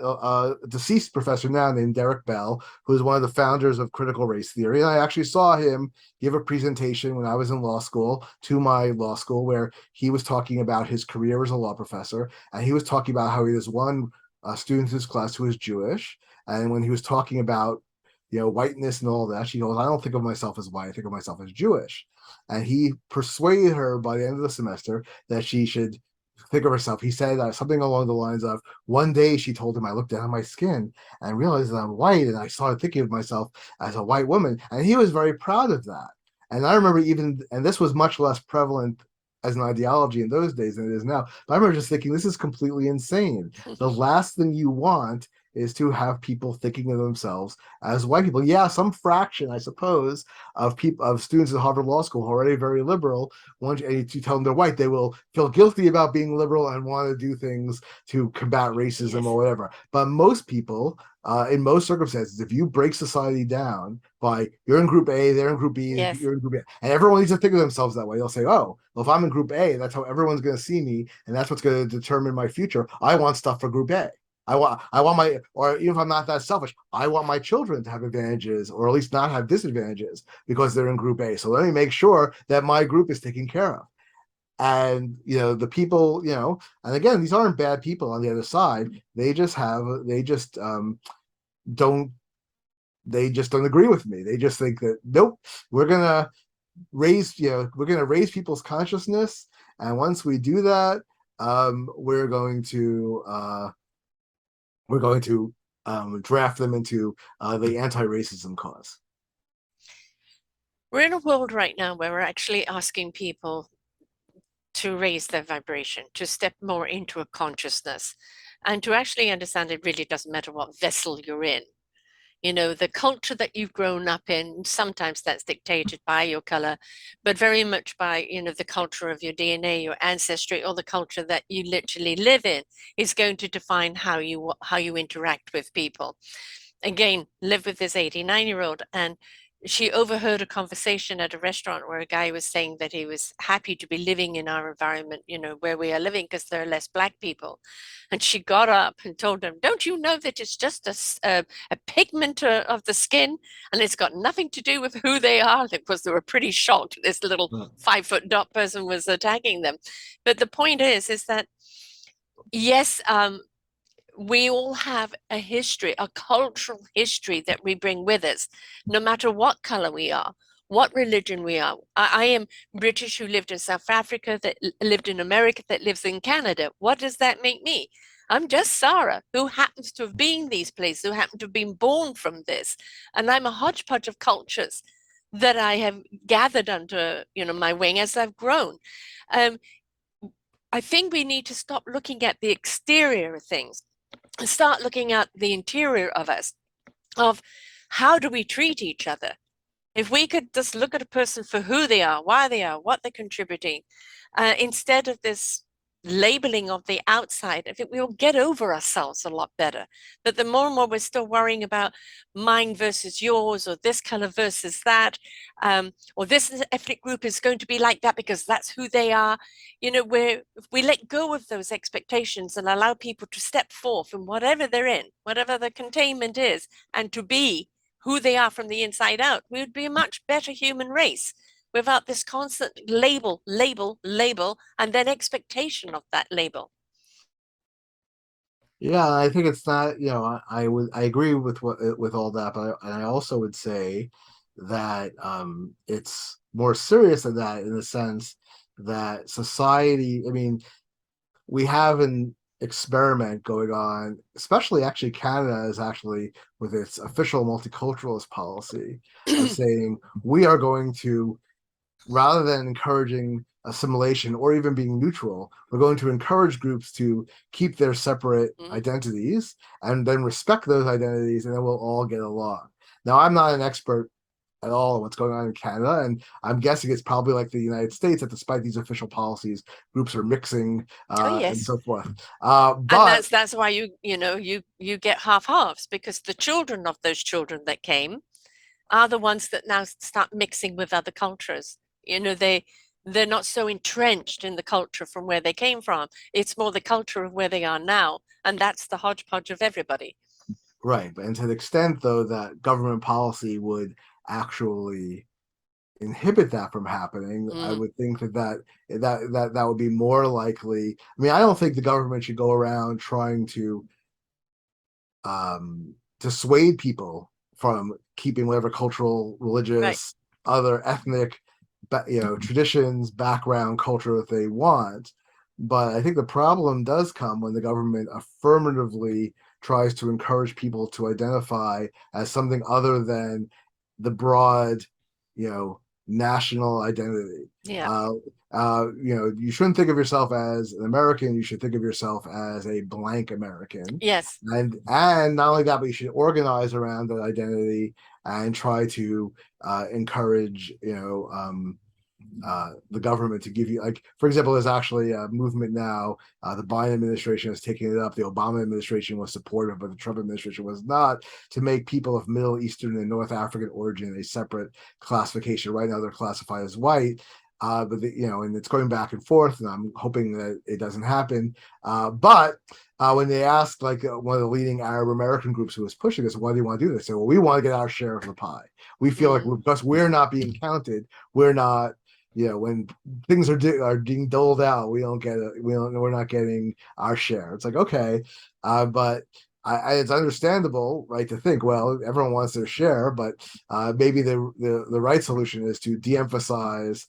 deceased professor now named Derek Bell, who's one of the founders of critical race theory. And I actually saw him give a presentation when I was in law school to my law school, where he was talking about his career as a law professor, and he was talking about how he was one student in his class who was Jewish, and when he was talking about whiteness and all that, she goes, "I don't think of myself as white; I think of myself as Jewish." And he persuaded her by the end of the semester that she should think of herself. He said something along the lines of, one day she told him, I looked down at my skin and realized that I'm white, and I started thinking of myself as a white woman. And he was very proud of that. And I remember and this was much less prevalent as an ideology in those days than it is now. But I remember just thinking, this is completely insane. The last thing you want is to have people thinking of themselves as white people. Yeah, some fraction, I suppose, of students at Harvard Law School who are already very liberal, once you tell them they're white, they will feel guilty about being liberal and want to do things to combat racism or Yes. whatever. But most people, in most circumstances, if you break society down by you're in group A, they're in group B, Yes. you're in group A, and everyone needs to think of themselves that way. They'll say, oh, well, if I'm in group A, that's how everyone's going to see me, and that's what's going to determine my future. I want stuff for group A. I want my, or even if I'm not that selfish, I want my children to have advantages or at least not have disadvantages because they're in group A. So let me make sure that my group is taken care of. And the people, and again, these aren't bad people on the other side. Don't they just don't agree with me. They just think that nope, we're gonna we're gonna raise people's consciousness, and once we do that, we're going to draft them into the anti-racism cause. We're in a world right now where we're actually asking people to raise their vibration, to step more into a consciousness, and to actually understand it really doesn't matter what vessel you're in. The culture that you've grown up in, sometimes that's dictated by your color, but very much by, the culture of your DNA, your ancestry, or the culture that you literally live in is going to define how you interact with people. Again, live with this 89-year-old, and she overheard a conversation at a restaurant where a guy was saying that he was happy to be living in our environment, where we are living because there are less black people. And she got up and told him, "Don't you know that it's just a pigment of the skin and it's got nothing to do with who they are?" Because they were pretty shocked this little Mm. 5 foot dot person was attacking them. But the point is that yes, we all have a history, a cultural history that we bring with us, no matter what color we are, what religion we are. I am British who lived in South Africa, that lived in America, that lives in Canada. What does that make me? I'm just Sarah, who happens to have been these places, who happen to have been born from this. And I'm a hodgepodge of cultures that I have gathered under, my wing as I've grown. Um, I think we need to stop looking at the exterior of things and start looking at the interior of us, of how do we treat each other. If we could just look at a person for who they are, why they are, what they're contributing, instead of this labeling of the outside, I think we'll get over ourselves a lot better. But the more and more we're still worrying about mine versus yours, or this color versus that, or this ethnic group is going to be like that because that's who they are. If we let go of those expectations and allow people to step forth in whatever they're in, whatever the containment is, and to be who they are from the inside out, we would be a much better human race without this constant label, label, label, and then expectation of that label. Yeah, I think it's not, I agree with with all that, but and I also would say that it's more serious than that in the sense that society, I mean, we have an experiment going on, especially actually Canada is actually with its official multiculturalist policy of saying we are going to, rather than encouraging assimilation or even being neutral, we're going to encourage groups to keep their separate Mm. identities and then respect those identities, and then we'll all get along. Now, I'm not an expert at all on what's going on in Canada, and I'm guessing it's probably like the United States that despite these official policies, groups are mixing Oh and yes. so forth. And But that's why you get half halves, because the children of those children that came are the ones that now start mixing with other cultures. They're not so entrenched in the culture from where they came from. It's more the culture of where they are now, and that's the hodgepodge of everybody. right, and to the extent though that government policy would actually inhibit that from happening, I Mm, would think that would be more likely. I mean, I don't think the government should go around trying to dissuade people from keeping whatever cultural, right. religious, other ethnic, traditions, background, culture that they want. But I think the problem does come when the government affirmatively tries to encourage people to identify as something other than the broad, national identity. Yeah. Uh, you shouldn't think of yourself as an American. You should think of yourself as a blank American, Yes. and not only that, but you should organize around that identity and try to encourage the government to give you, like, for example, there's actually a movement now. The Biden administration has taken it up. The Obama administration was supportive, but the Trump administration was not, to make people of Middle Eastern and North African origin a separate classification. Right now, they're classified as white. And it's going back and forth, and I'm hoping that it doesn't happen. But when they asked, like, one of the leading Arab American groups who was pushing this, why do you want to do this? They said, well, we want to get our share of the pie. We feel like Mm, because we're not being counted, we're not, when things are being doled out, we don't get it. We're not getting our share. It's like, okay, but it's understandable, right, to think, well, everyone wants their share, but maybe the right solution is to de-emphasize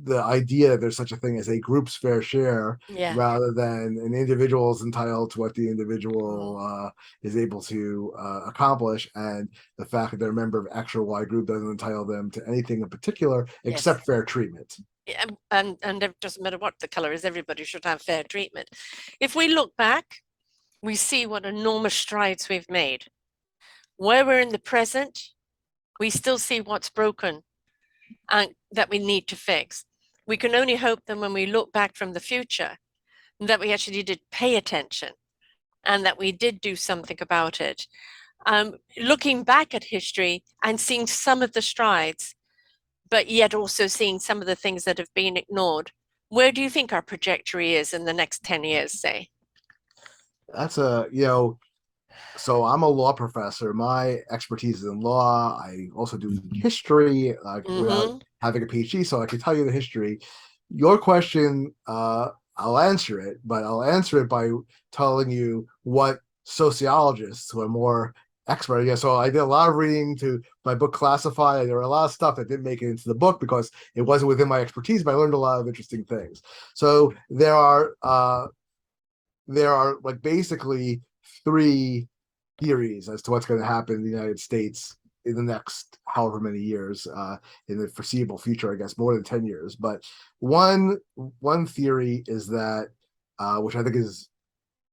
the idea that there's such a thing as a group's fair share yeah. rather than an individual is entitled to what the Mm, individual is able to accomplish, and the fact that they're a member of X or Y group doesn't entitle them to anything in particular yes. except fair treatment. Yeah, and it doesn't matter what the color is, everybody should have fair treatment. If we look back, we see what enormous strides we've made. Where we're in the present, we still see what's broken and that we need to fix. We can only hope that when we look back from the future, that we actually did pay attention and that we did do something about it. looking back at history and seeing some of the strides, but yet also seeing some of the things that have been ignored. Where do you think our trajectory is in the next 10 years, say? That's so I'm a law professor. My expertise is in law. I also do history without Mm-hmm. having a PhD, so I can tell you the history. Your question, I'll answer it, but I'll answer it by telling you what sociologists who are more expert. Yeah, so I did a lot of reading to my book Classified. There were a lot of stuff that didn't make it into the book because it wasn't within my expertise, but I learned a lot of interesting things. So there are like basically three theories as to what's going to happen in the United States in the next however many years, in the foreseeable future, I guess more than 10 years. But one theory is that, which I think is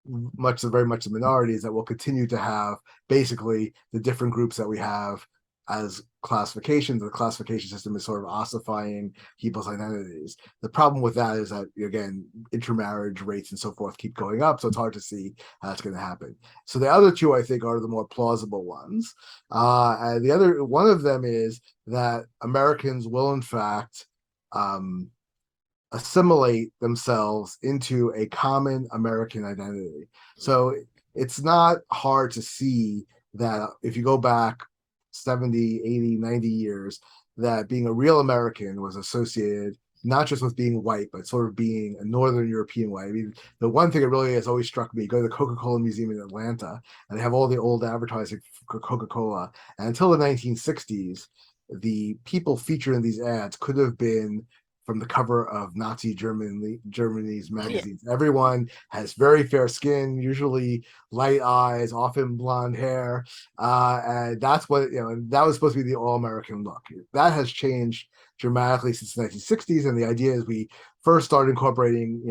very much the minority, is that we'll continue to have basically the different groups that we have as classifications. The classification system is sort of ossifying people's identities. The problem with that is that, again, intermarriage rates and so forth keep going up, so it's hard to see how that's going to happen. So the other two, I think, are the more plausible ones. And the other one of them is that Americans will, in fact, um, assimilate themselves into a common American identity. So it's not hard to see that if you go back 70, 80, 90 years, that being a real American was associated not just with being white, but sort of being a Northern European white. I mean, the one thing that really has always struck me, go to the Coca-Cola Museum in Atlanta, and they have all the old advertising for Coca-Cola. And until the 1960s, the people featured in these ads could have been from the cover of Germany's Yeah. magazines. Everyone has very fair skin, usually light eyes, often blonde hair, and that's what And that was supposed to be the all-American look. That has changed dramatically since the 1960s, and the idea is we started incorporating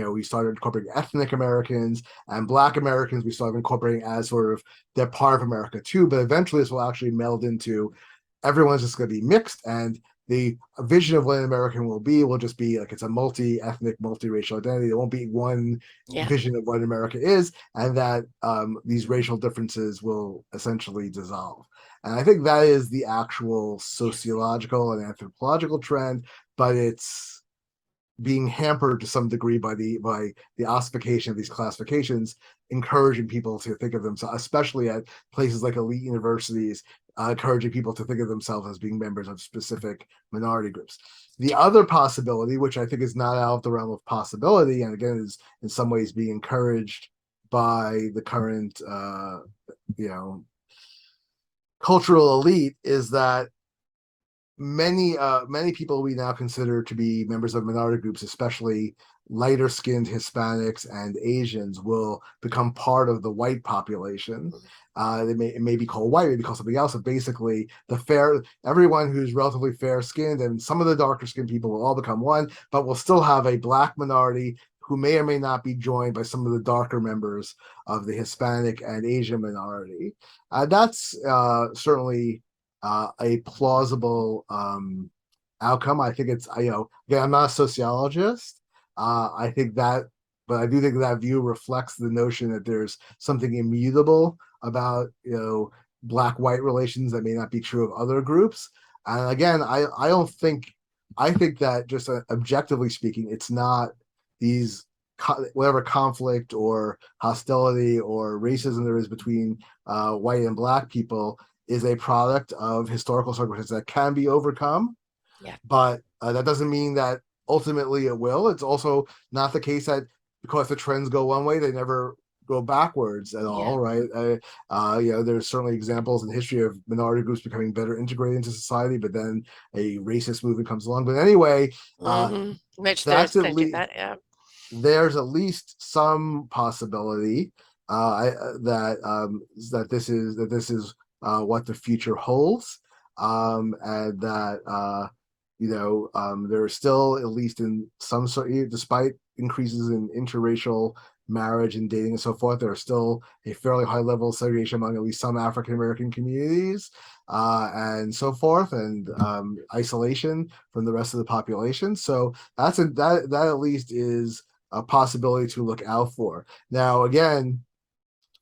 ethnic Americans and Black Americans. We started incorporating as sort of they're part of America too, but eventually this will actually meld into everyone's just going to be mixed, and the vision of what an American will just be like it's a multi-ethnic, multiracial identity. There won't be one Yeah. vision of what America is, and that these racial differences will essentially dissolve. And I think that is the actual sociological and anthropological trend, but it's being hampered to some degree by the ossification of these classifications, encouraging people to think of themselves, especially at places like elite universities, encouraging people to think of themselves as being members of specific minority groups. The other possibility, which I think is not out of the realm of possibility, and again is in some ways being encouraged by the current you know cultural elite, is that many people we now consider to be members of minority groups, especially lighter skinned Hispanics and Asians, will become part of the white population. It may be called white, it may be called something else, but basically everyone who's relatively fair skinned and some of the darker skinned people will all become one, but we'll still have a Black minority who may or may not be joined by some of the darker members of the Hispanic and Asian minority. That's certainly a plausible outcome. I think again, I'm not a sociologist. I think that, but I do think that view reflects the notion that there's something immutable about black-white relations that may not be true of other groups. And again, I don't think I think that just objectively speaking, it's not these whatever conflict or hostility or racism there is between white and black people is a product of historical circumstances that can be overcome, Yeah. but that doesn't mean that ultimately it will. It's also not the case that because the trends go one way, they never go backwards at Yeah. all, right? There's certainly examples in history of minority groups becoming better integrated into society, but then a racist movement comes along. But anyway, Mm-hmm. Which there's that's at plenty of least that. Yeah. there's at least some possibility that this is what the future holds, and that there are still, at least in some sort, despite increases in interracial marriage and dating and so forth, there are still a fairly high level of segregation among at least some African American communities, and so forth, and isolation from the rest of the population. So that at least is a possibility to look out for. Now, again,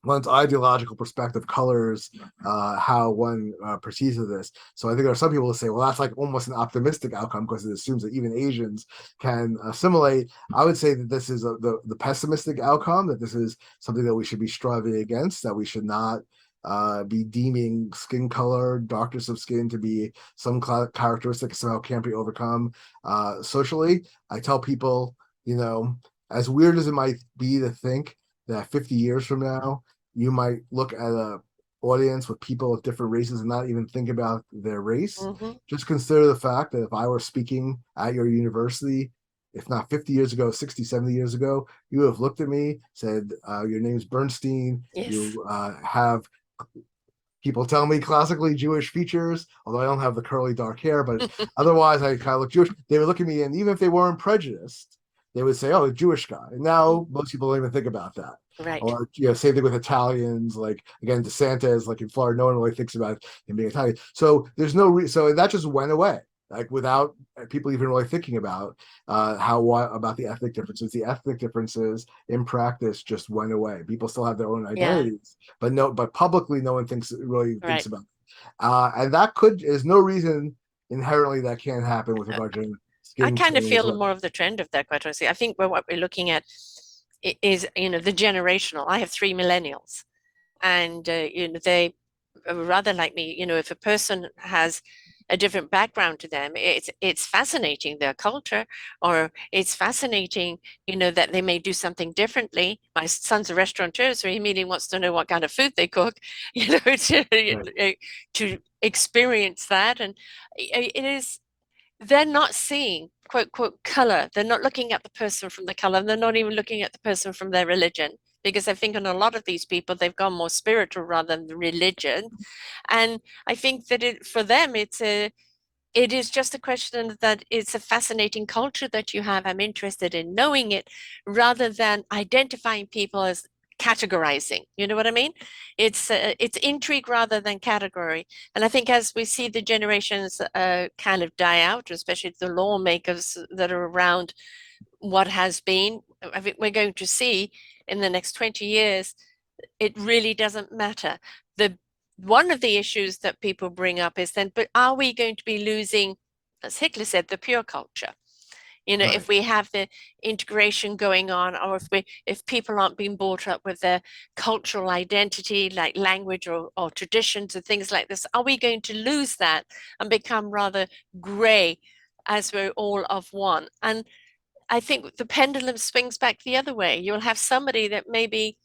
one's ideological perspective colors how one perceives of this. So I think there are some people who say, well, that's like almost an optimistic outcome because it assumes that even Asians can assimilate. I would say that this is the pessimistic outcome, that this is something that we should be striving against, that we should not be deeming skin color, darkness of skin to be some characteristic somehow can't be overcome socially. I tell people, you know, as weird as it might be to think that 50 years from now, you might look at a audience with people of different races and not even think about their race. Hmm. Just consider the fact that if I were speaking at your university, if not 50 years ago, 60, 70 years ago, you would have looked at me, said, your name's Bernstein, Yes. you have people tell me classically Jewish features, although I don't have the curly dark hair, but otherwise I kind of look Jewish. They would look at me, and even if they weren't prejudiced, they would say, "Oh, a Jewish guy." And now most people don't even think about that. Right. Or same thing with Italians. Like again, DeSantis, like in Florida, no one really thinks about him being Italian. So there's so that just went away, like without people even really thinking about how what about the ethnic differences. The ethnic differences in practice just went away. People still have their own Yeah. identities, but no, but publicly, no one really thinks Right. about it. And that could is no reason inherently that can't happen with regard to I skin kind of color as feel well. more of the trend of that, quite honestly. I think what we're looking at is, the generational. I have three millennials, and they are rather like me. If a person has a different background to them, it's fascinating their culture, or it's fascinating, that they may do something differently. My son's a restaurateur, so he immediately wants to know what kind of food they cook, Right. to experience that, and it is they're not seeing quote quote color. They're not looking at the person from the color. They're not even looking at the person from their religion. Because I think in a lot of these people, they've gone more spiritual rather than religion. And I think that for them, it is just a question that it's a fascinating culture that you have. I'm interested in knowing it rather than identifying people as categorizing. You know what I mean? It's intrigue rather than category. And I think as we see the generations kind of die out, especially the lawmakers that are around what has been, I think we're going to see in the next 20 years it really doesn't matter. The One of the issues that people bring up is then, but are we going to be losing, as Hitler said, the pure culture? Right. If we have the integration going on, or if people aren't being brought up with their cultural identity, like language or traditions and things like this, are we going to lose that and become rather grey as we're all of one? And I think the pendulum swings back the other way. You'll have somebody that maybe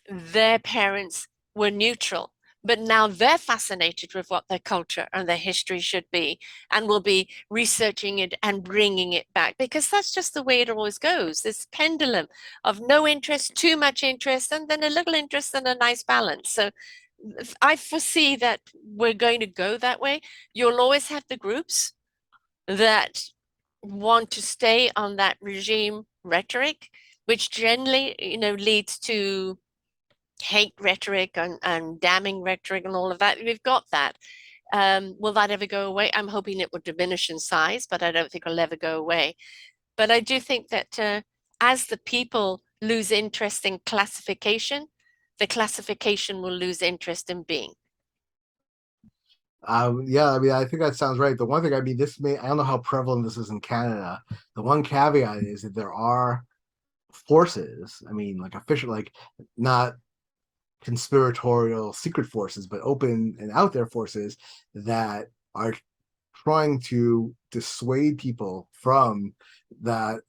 their parents were neutral, but now they're fascinated with what their culture and their history should be and will be researching it and bringing it back because that's just the way it always goes. This pendulum of no interest, too much interest, and then a little interest and a nice balance. So I foresee that we're going to go that way. You'll always have the groups that want to stay on that regime rhetoric, which generally, leads to hate rhetoric and damning rhetoric and all of that. We've got that. Will that ever go away? I'm hoping it will diminish in size, but I don't think it'll ever go away. But I do think that as the people lose interest in classification, the classification will lose interest in being. Yeah, I mean, I think that sounds right. The one thing, I mean, I don't know how prevalent this is in Canada. The one caveat is that there are forces, I mean, like official, like not conspiratorial secret forces, but open and out there forces that are trying to dissuade people from that.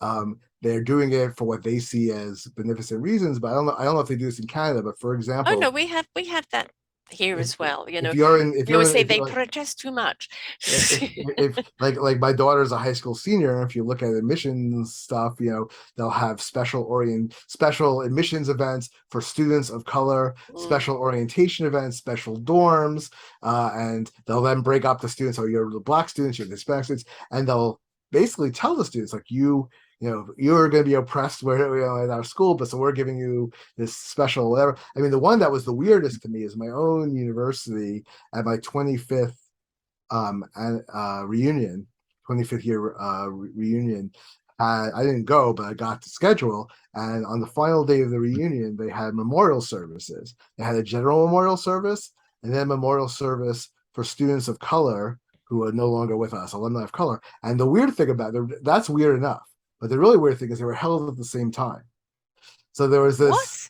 They're doing it for what they see as beneficent reasons, but I don't know if they do this in Canada, but for Oh no, example, we have that here if as well. if you're in if You always you're say if they you're protest too much. if like my daughter's a high school senior, if you look at admissions stuff, they'll have special admissions events for students of color, Mm. special orientation events, special dorms, and they'll then break up the students. So you're the black students, you're the Hispanic students, and they'll basically tell the students like you're going to be oppressed where at our school, but so we're giving you this special whatever. I mean, the one that was the weirdest to me is my own university at my 25th reunion, 25th year reunion. I didn't go, but I got the schedule. And on the final day of the reunion, they had memorial services. They had a general memorial service and then a memorial service for students of color who are no longer with us, alumni of color. And the weird thing about it, that's weird enough. But the really weird thing is they were held at the same time. So there was this,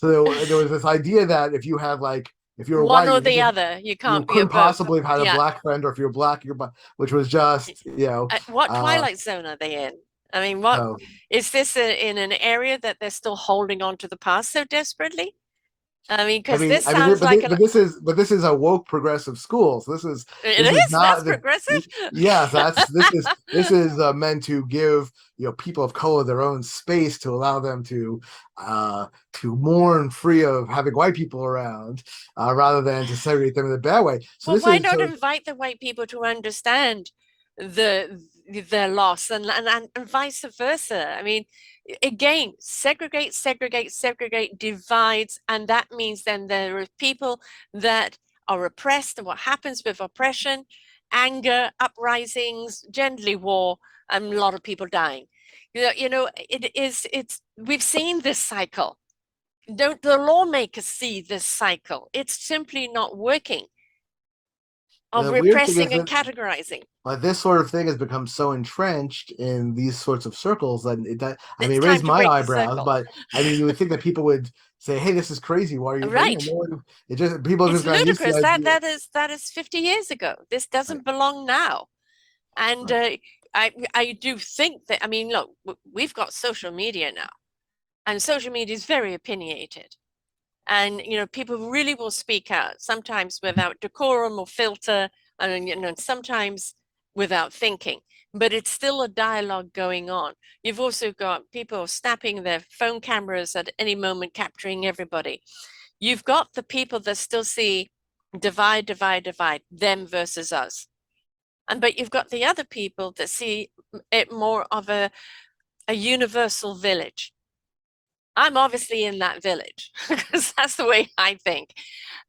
What? there was this idea that if you have like, if you're One white, or the other. You you can't be couldn't at both. possibly have had a Yeah. black friend, or if you're black, which was just, What uh, twilight zone are they in? I mean, what so is this in an area that they're still holding on to the past so desperately? I mean, because this I mean, sounds like but this is a woke progressive school. So it this is is. That's not the. progressive. Yes, that's this is meant to give people of color their own space to allow them to mourn free of having white people around, rather than to segregate them in a bad way. So Well, this why is not so invite the white people to understand the their loss and vice versa? I mean, again, segregate, segregate, segregate divides, and that means then there are people that are oppressed, and what happens with oppression, anger, uprisings, generally war, and a lot of people dying. It's we've seen this cycle. Don't the lawmakers see this cycle? It's simply not working of the weird thing repressing is and that categorizing. but this sort of thing has become so entrenched in these sorts of circles that I mean, It's it time raised to my break the eyebrows. circle. But I mean, you would think that people would say, "Hey, this is crazy. Why are you?" But Right. no one. It just people It's just got used to the ludicrous. idea. That is 50 years ago. This Right, doesn't belong now. And right. I do think that, I mean, look, we've got social media now, and social media is very opinionated. And people really will speak out, sometimes without decorum or filter, and sometimes without thinking, but it's still a dialogue going on. You've also got people snapping their phone cameras at any moment, capturing everybody. You've got the people that still see divide, divide, divide, them versus us. And but you've got the other people that see it more of a universal village. I'm obviously in that village because that's the way I think.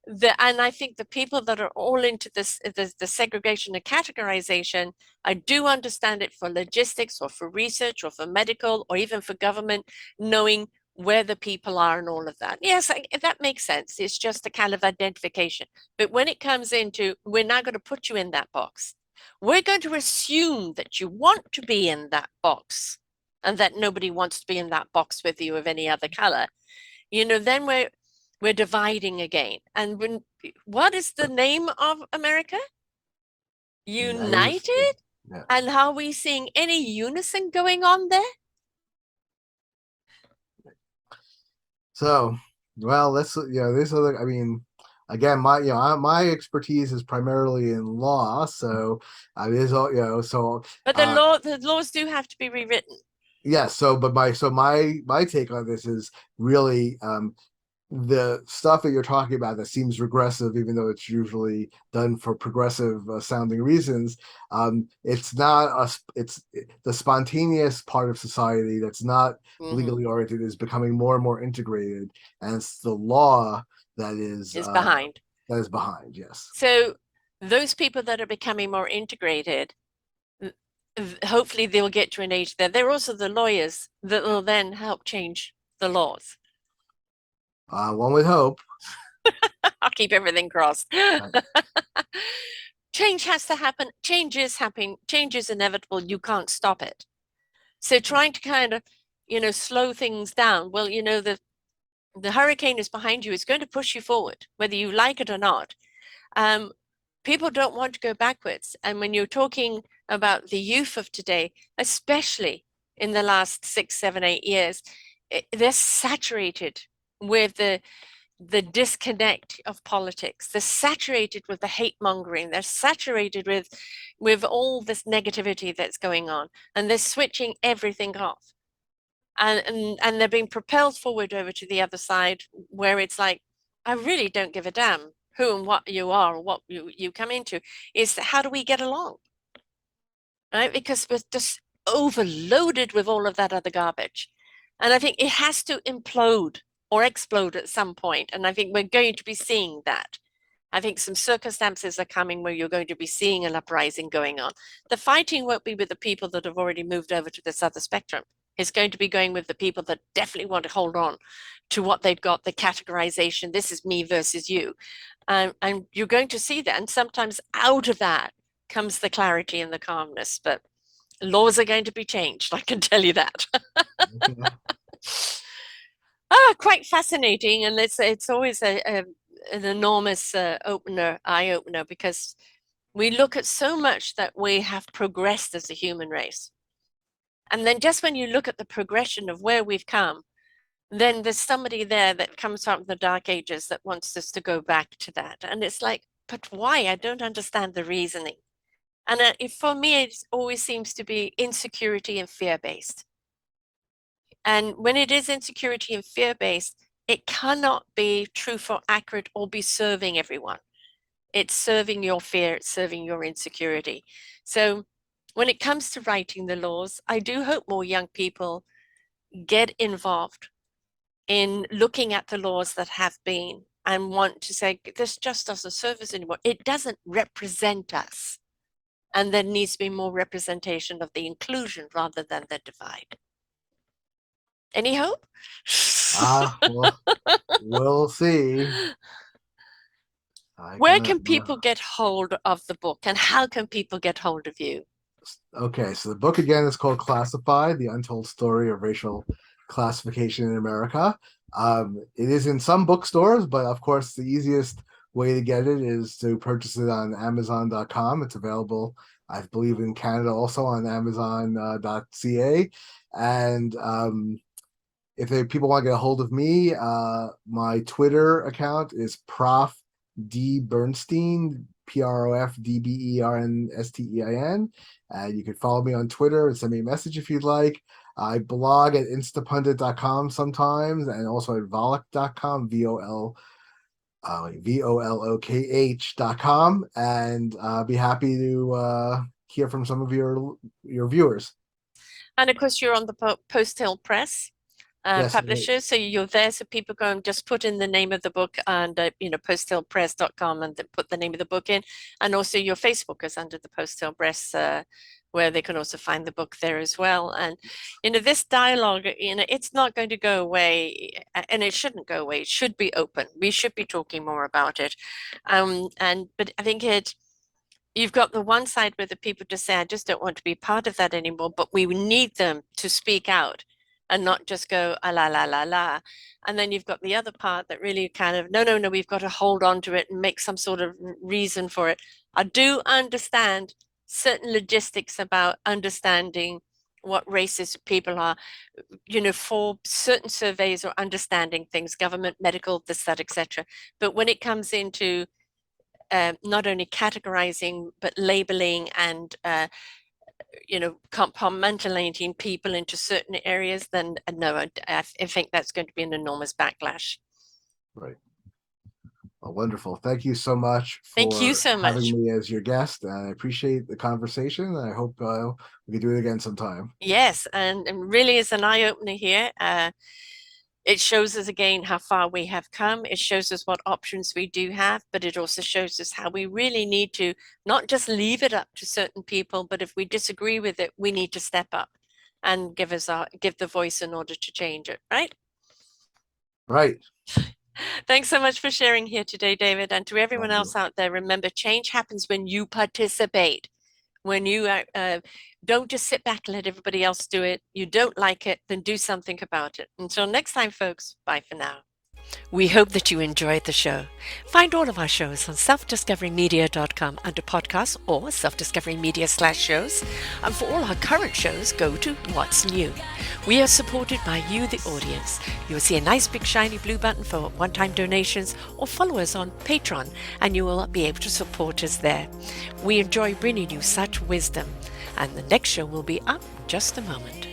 And I think the people that are all into the segregation and categorization, I do understand it for logistics or for research or for medical or even for government, knowing where the people are and all of that. Yes, that makes sense. It's just a kind of identification. But when it comes into, we're now going to put you in that box. We're going to assume that you want to be in that box and that nobody wants to be in that box with you of any other color, then we're dividing again. And what is the name of America? United United? States. Yeah. And are we seeing any unison going on there? So, well, let's this other. I mean, again, my expertise is primarily in law. So, I mean, all so But the laws do have to be rewritten. yes. So, but my take on this is really the stuff that you're talking about that seems regressive, even though it's usually done for progressive sounding reasons. It's not it's the spontaneous part of society that's not Mhm. legally oriented is becoming more and more integrated, and it's the law Is behind. that is behind. Yes. So those people that are becoming more integrated, hopefully they'll get to an age there. They're also the lawyers that will then help change the laws. One would hope. I'll keep everything crossed. Right. Change has to happen. Change is happening. Change is inevitable. You can't stop it. So trying to kind of, slow things down. Well, the hurricane is behind you. It's going to push you forward, whether you like it or not. Um, People don't want to go backwards. And when you're talking about the youth of today, especially in the last 6, 7, 8 years, they're saturated with the disconnect of politics. They're saturated with the hate mongering. They're saturated with all this negativity that's going on, and they're switching everything off. And they're being propelled forward over to the other side, where it's like, I really don't give a damn who and what you are or what you come into. Is how do we get along, right? Because we're just overloaded with all of that other garbage, and I think it has to implode or explode at some point, and I think we're going to be seeing that. I think some circumstances are coming where you're going to be seeing an uprising going on. The fighting won't be with the people that have already moved over to this other spectrum. It's going to be going with the people that definitely want to hold on to what they've got, the categorization. This is me versus you. And you're going to see that. And sometimes out of that comes the clarity and the calmness. But laws are going to be changed. I can tell you that. Quite fascinating. And it's always an enormous eye opener, because we look at so much that we have progressed as a human race. And then just when you look at the progression of where we've come, then there's somebody there that comes from the dark ages that wants us to go back to that. And it's like, but why? I don't understand the reasoning. And for me, it always seems to be insecurity and fear-based. And when it is insecurity and fear-based, it cannot be truthful, accurate, or be serving everyone. It's serving your fear, it's serving your insecurity. So when it comes to writing the laws, I do hope more young people get involved in looking at the laws that have been and want to say, this just doesn't serve us anymore. It doesn't represent us. And there needs to be more representation of the inclusion rather than the divide. Any hope? Well, we'll see. Where can people get hold of the book, and how can people get hold of you? Okay, so the book again is called Classified: The Untold Story of Racial Classification in America. It is in some bookstores, but of course, the easiest way to get it is to purchase it on Amazon.com. It's available, I believe, in Canada also on Amazon.ca. And if people want to get a hold of me, my Twitter account is Prof D Bernstein, PROFDBERNSTEIN. You can follow me on Twitter and send me a message if you'd like. I blog at instapundit.com sometimes, and also at volok.com, VOLOKH.com, and be happy to hear from some of your viewers. And of course, you're on the Post Hill Press Yes, publishers, so you're there, so people go and just put in the name of the book and posthillpress.com and put the name of the book in, and also your Facebook is under the Post Hill Press, where they can also find the book there as well. And this dialogue, it's not going to go away, and it shouldn't go away. It should be open. We should be talking more about it. But I think you've got the one side where the people just say, I just don't want to be part of that anymore, but we need them to speak out and not just go, la, la, la, la. And then you've got the other part that really kind of, no, we've got to hold on to it and make some sort of reason for it. I do understand certain logistics about understanding what races people are, for certain surveys or understanding things, government, medical, this, that, etc. But when it comes into not only categorizing, but labeling and compartmentalizing people into certain areas, then no, I think that's going to be an enormous backlash. Right. Well, wonderful. Thank you so much Thank you for so having much. me as your guest. I appreciate the conversation. And I hope we can do it again sometime. Yes, and really is an eye-opener here. It shows us again how far we have come. It shows us what options we do have, but it also shows us how we really need to not just leave it up to certain people, but if we disagree with it, we need to step up and give the voice in order to change it, right? Right. Thanks so much for sharing here today, David. And to everyone Thank else you. out there, remember, change happens when you participate. When you don't just sit back and let everybody else do it. You don't like it, then do something about it. Until next time, folks, bye for now. We hope that you enjoyed the show. Find all of our shows on selfdiscoverymedia.com under podcasts or selfdiscoverymedia/shows. And for all our current shows, go to What's New. We are supported by you, the audience. You'll see a nice big shiny blue button for one-time donations, or follow us on Patreon and you will be able to support us there. We enjoy bringing you such wisdom, and the next show will be up in just a moment.